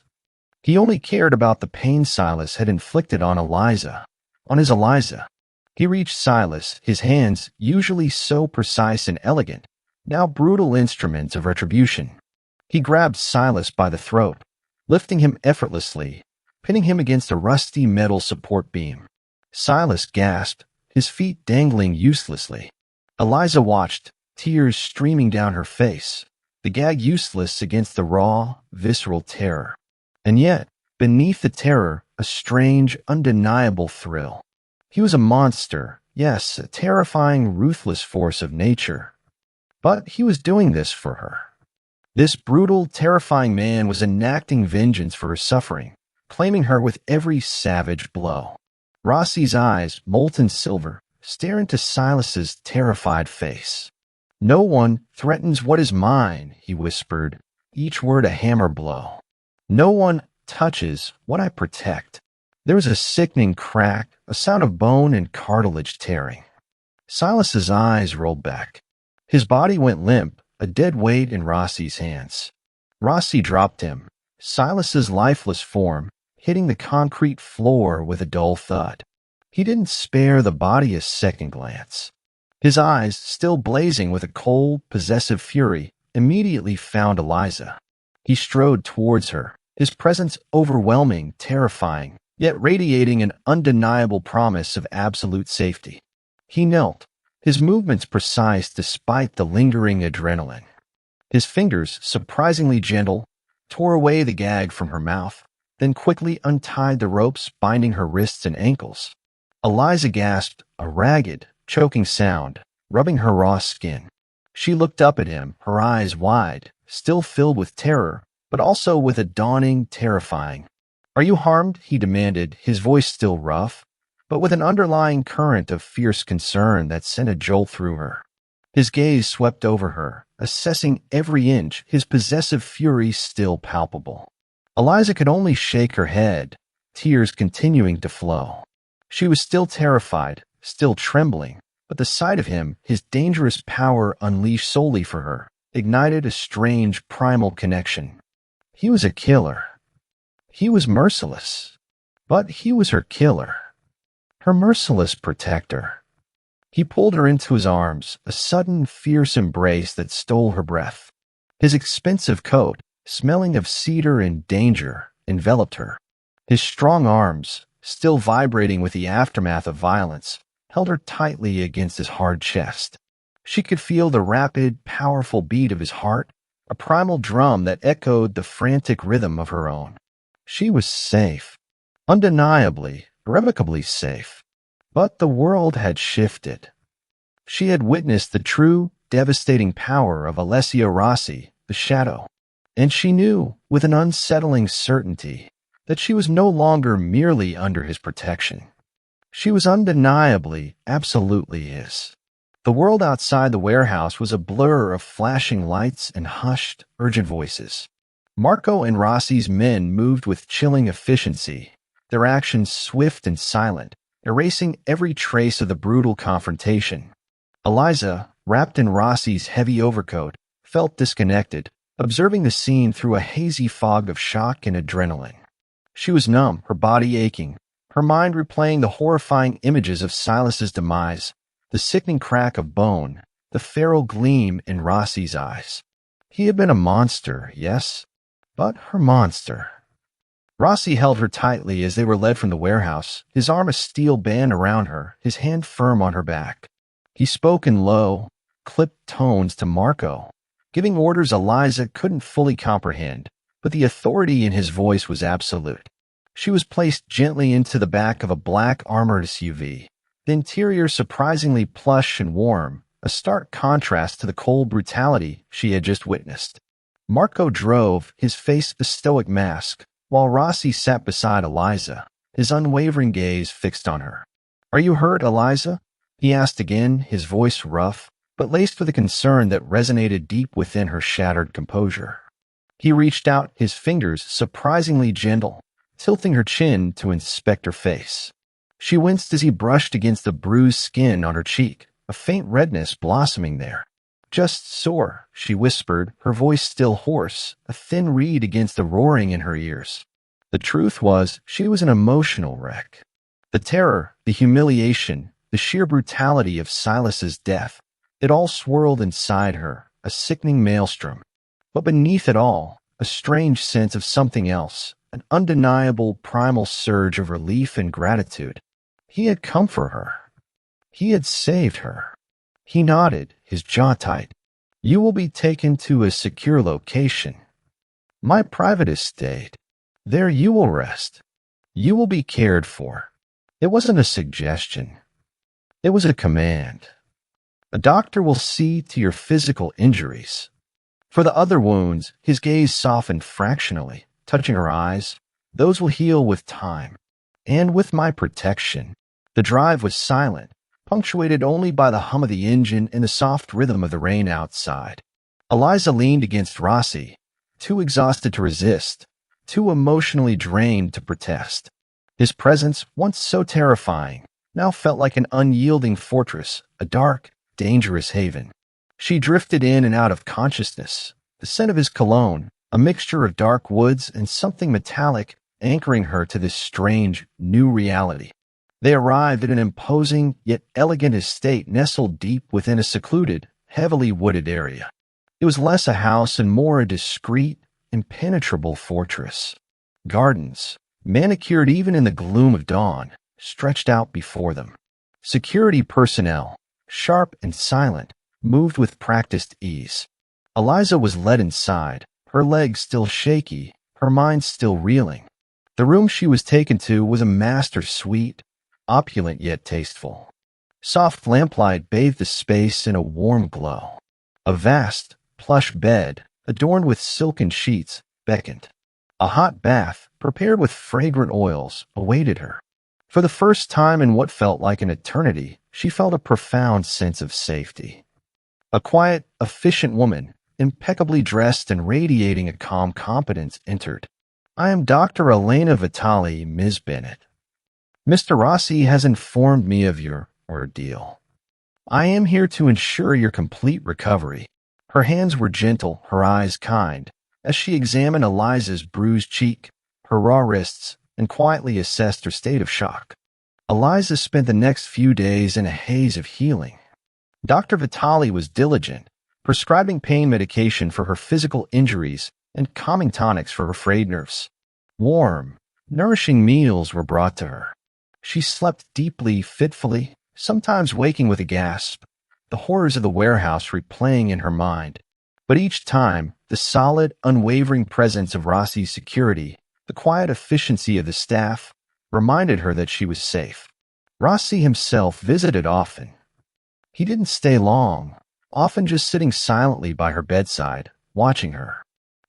[SPEAKER 1] He only cared about the pain Silas had inflicted on Eliza, on his Eliza. He reached Silas, his hands, usually so precise and elegant, now brutal instruments of retribution. He grabbed Silas by the throat, lifting him effortlessly, pinning him against a rusty metal support beam. Silas gasped, his feet dangling uselessly. Eliza watched, tears streaming down her face, the gag useless against the raw, visceral terror. And yet, beneath the terror, a strange, undeniable thrill. He was a monster, yes, a terrifying, ruthless force of nature. But he was doing this for her. This brutal, terrifying man was enacting vengeance for her suffering, claiming her with every savage blow. Rossi's eyes, molten silver, stare into Silas's terrified face. "No one threatens what is mine," he whispered, each word a hammer blow. "No one touches what I protect." There was a sickening crack, a sound of bone and cartilage tearing. Silas's eyes rolled back. His body went limp, a dead weight in Rossi's hands. Rossi dropped him, Silas's lifeless form, hitting the concrete floor with a dull thud. He didn't spare the body a second glance. His eyes, still blazing with a cold, possessive fury, immediately found Eliza. He strode towards her, his presence overwhelming, terrifying, yet radiating an undeniable promise of absolute safety. He knelt, his movements precise despite the lingering adrenaline. His fingers, surprisingly gentle, tore away the gag from her mouth, then quickly untied the ropes binding her wrists and ankles. Eliza gasped, a ragged, choking sound, rubbing her raw skin. She looked up at him, her eyes wide, still filled with terror, but also with a dawning, terrifying. "Are you harmed?" he demanded, his voice still rough, but with an underlying current of fierce concern that sent a jolt through her. His gaze swept over her, assessing every inch, his possessive fury still palpable. Eliza could only shake her head, tears continuing to flow. She was still terrified, still trembling, but the sight of him, his dangerous power unleashed solely for her, ignited a strange primal connection. He was a killer. He was merciless. But he was her killer. Her merciless protector. He pulled her into his arms, a sudden, fierce embrace that stole her breath. His expensive coat, smelling of cedar and danger, enveloped her. His strong arms, still vibrating with the aftermath of violence, held her tightly against his hard chest. She could feel the rapid, powerful beat of his heart, a primal drum that echoed the frantic rhythm of her own. She was safe. Undeniably, irrevocably safe. But the world had shifted. She had witnessed the true, devastating power of Alessia Rossi, the Shadow. And she knew, with an unsettling certainty, that she was no longer merely under his protection. She was undeniably, absolutely his. The world outside the warehouse was a blur of flashing lights and hushed, urgent voices. Marco and Rossi's men moved with chilling efficiency, their actions swift and silent, erasing every trace of the brutal confrontation. Eliza, wrapped in Rossi's heavy overcoat, felt disconnected, observing the scene through a hazy fog of shock and adrenaline. She was numb, her body aching, her mind replaying the horrifying images of Silas's demise, the sickening crack of bone, the feral gleam in Rossi's eyes. He had been a monster, yes, but her monster. Rossi held her tightly as they were led from the warehouse, his arm a steel band around her, his hand firm on her back. He spoke in low, clipped tones to Marco, giving orders Eliza couldn't fully comprehend, but the authority in his voice was absolute. She was placed gently into the back of a black armored SUV, the interior surprisingly plush and warm, a stark contrast to the cold brutality she had just witnessed. Marco drove, his face a stoic mask, while Rossi sat beside Eliza, his unwavering gaze fixed on her. "Are you hurt, Eliza?" he asked again, his voice rough, but laced with a concern that resonated deep within her shattered composure. He reached out, his fingers surprisingly gentle, tilting her chin to inspect her face. She winced as he brushed against the bruised skin on her cheek, a faint redness blossoming there. "Just sore," she whispered, her voice still hoarse, a thin reed against the roaring in her ears. The truth was, she was an emotional wreck. The terror, the humiliation, the sheer brutality of Silas's death, it all swirled inside her, a sickening maelstrom. But beneath it all, a strange sense of something else, an undeniable primal surge of relief and gratitude. He had come for her. He had saved her. He nodded, his jaw tight. You will be taken to a secure location. My private estate. There you will rest. You will be cared for. It wasn't a suggestion. It was a command. A doctor will see to your physical injuries. For the other wounds, his gaze softened fractionally, touching her eyes. Those will heal with time. And with my protection. The drive was silent, punctuated only by the hum of the engine and the soft rhythm of the rain outside. Eliza leaned against Rossi, too exhausted to resist, too emotionally drained to protest. His presence, once so terrifying, now felt like an unyielding fortress, a dark, dangerous haven. She drifted in and out of consciousness, the scent of his cologne, a mixture of dark woods and something metallic, anchoring her to this strange, new reality. They arrived at an imposing yet elegant estate nestled deep within a secluded, heavily wooded area. It was less a house and more a discreet, impenetrable fortress. Gardens, manicured even in the gloom of dawn, stretched out before them. Security personnel, sharp and silent, moved with practiced ease. Eliza was led inside, her legs still shaky, her mind still reeling. The room she was taken to was a master suite, opulent yet tasteful. Soft lamplight bathed the space in a warm glow. A vast, plush bed, adorned with silken sheets, beckoned. A hot bath, prepared with fragrant oils, awaited her. For the first time in what felt like an eternity, she felt a profound sense of safety. A quiet, efficient woman, impeccably dressed and radiating a calm competence, entered. I am Dr. Elena Vitali, Ms. Bennett. Mr. Rossi has informed me of your ordeal. I am here to ensure your complete recovery. Her hands were gentle, her eyes kind, as she examined Eliza's bruised cheek, her raw wrists, and quietly assessed her state of shock. Eliza spent the next few days in a haze of healing. Dr. Vitali was diligent, prescribing pain medication for her physical injuries and calming tonics for her frayed nerves. Warm, nourishing meals were brought to her. She slept deeply, fitfully, sometimes waking with a gasp, the horrors of the warehouse replaying in her mind. But each time, the solid, unwavering presence of Rossi's security, the quiet efficiency of the staff, reminded her that she was safe. Rossi himself visited often. He didn't stay long, often just sitting silently by her bedside, watching her.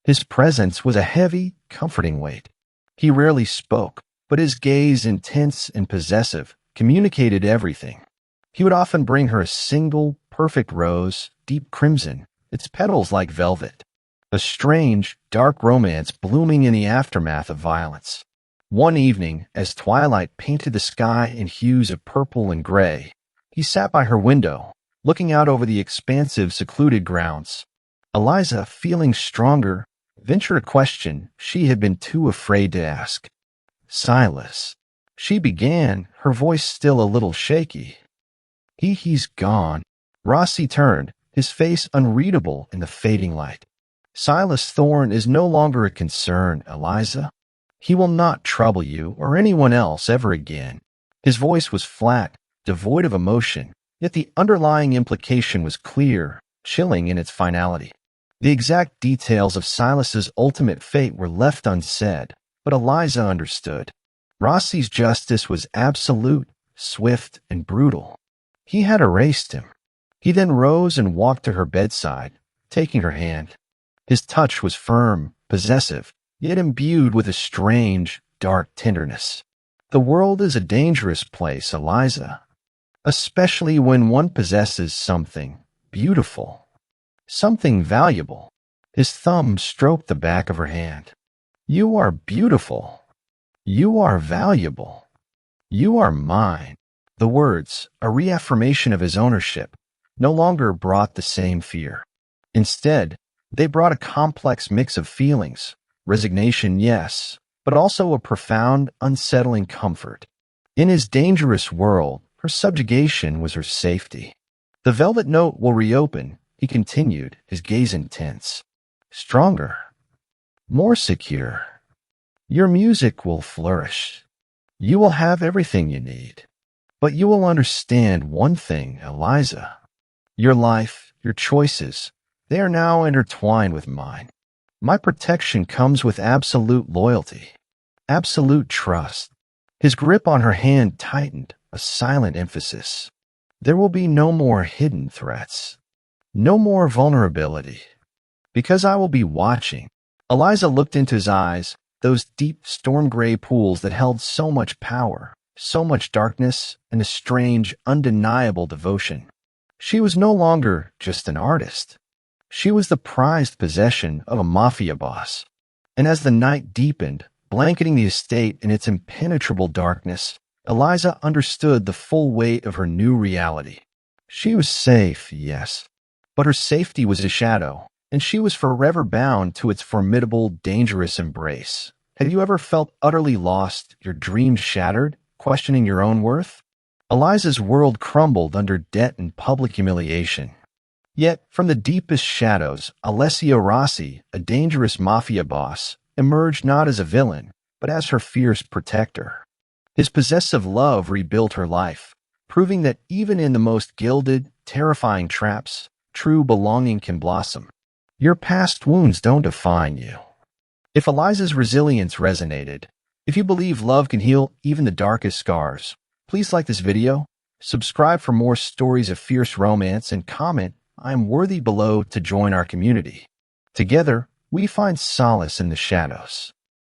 [SPEAKER 1] His presence was a heavy, comforting weight. He rarely spoke, but his gaze, intense and possessive, communicated everything. He would often bring her a single, perfect rose, deep crimson, its petals like velvet. A strange, dark romance blooming in the aftermath of violence. One evening, as twilight painted the sky in hues of purple and gray, he sat by her window, looking out over the expansive, secluded grounds. Eliza, feeling stronger, ventured a question she had been too afraid to ask. Silas, she began, her voice still a little shaky. He's gone. Rossi turned, his face unreadable in the fading light. Silas Thorne is no longer a concern, Eliza. He will not trouble you or anyone else ever again. His voice was flat, devoid of emotion, yet the underlying implication was clear, chilling in its finality. The exact details of Silas's ultimate fate were left unsaid, but Eliza understood. Rossi's justice was absolute, swift, and brutal. He had erased him. He then rose and walked to her bedside, taking her hand. His touch was firm, possessive, yet imbued with a strange, dark tenderness. The world is a dangerous place, Eliza, especially when one possesses something beautiful, something valuable. His thumb stroked the back of her hand. You are beautiful. You are valuable. You are mine. The words, a reaffirmation of his ownership, no longer brought the same fear. Instead, they brought a complex mix of feelings, resignation, yes, but also a profound, unsettling comfort. In his dangerous world, her subjugation was her safety. The velvet note will reopen, he continued, his gaze intense. Stronger. More secure. Your music will flourish. You will have everything you need. But you will understand one thing, Eliza. Your life, your choices, they are now intertwined with mine. My protection comes with absolute loyalty, absolute trust. His grip on her hand tightened, a silent emphasis. There will be no more hidden threats, no more vulnerability, because I will be watching. Eliza looked into his eyes, those deep storm gray pools that held so much power, so much darkness, and a strange, undeniable devotion. She was no longer just an artist. She was the prized possession of a mafia boss. And as the night deepened, blanketing the estate in its impenetrable darkness, Eliza understood the full weight of her new reality. She was safe, yes, but her safety was a shadow, and she was forever bound to its formidable, dangerous embrace. Have you ever felt utterly lost, your dreams shattered, questioning your own worth? Eliza's world crumbled under debt and public humiliation. Yet, from the deepest shadows, Alessio Rossi, a dangerous mafia boss, emerged not as a villain, but as her fierce protector. His possessive love rebuilt her life, proving that even in the most gilded, terrifying traps, true belonging can blossom. Your past wounds don't define you. If Eliza's resilience resonated, if you believe love can heal even the darkest scars, please like this video, subscribe for more stories of fierce romance, and comment, "I am worthy" below to join our community. Together, we find solace in the shadows.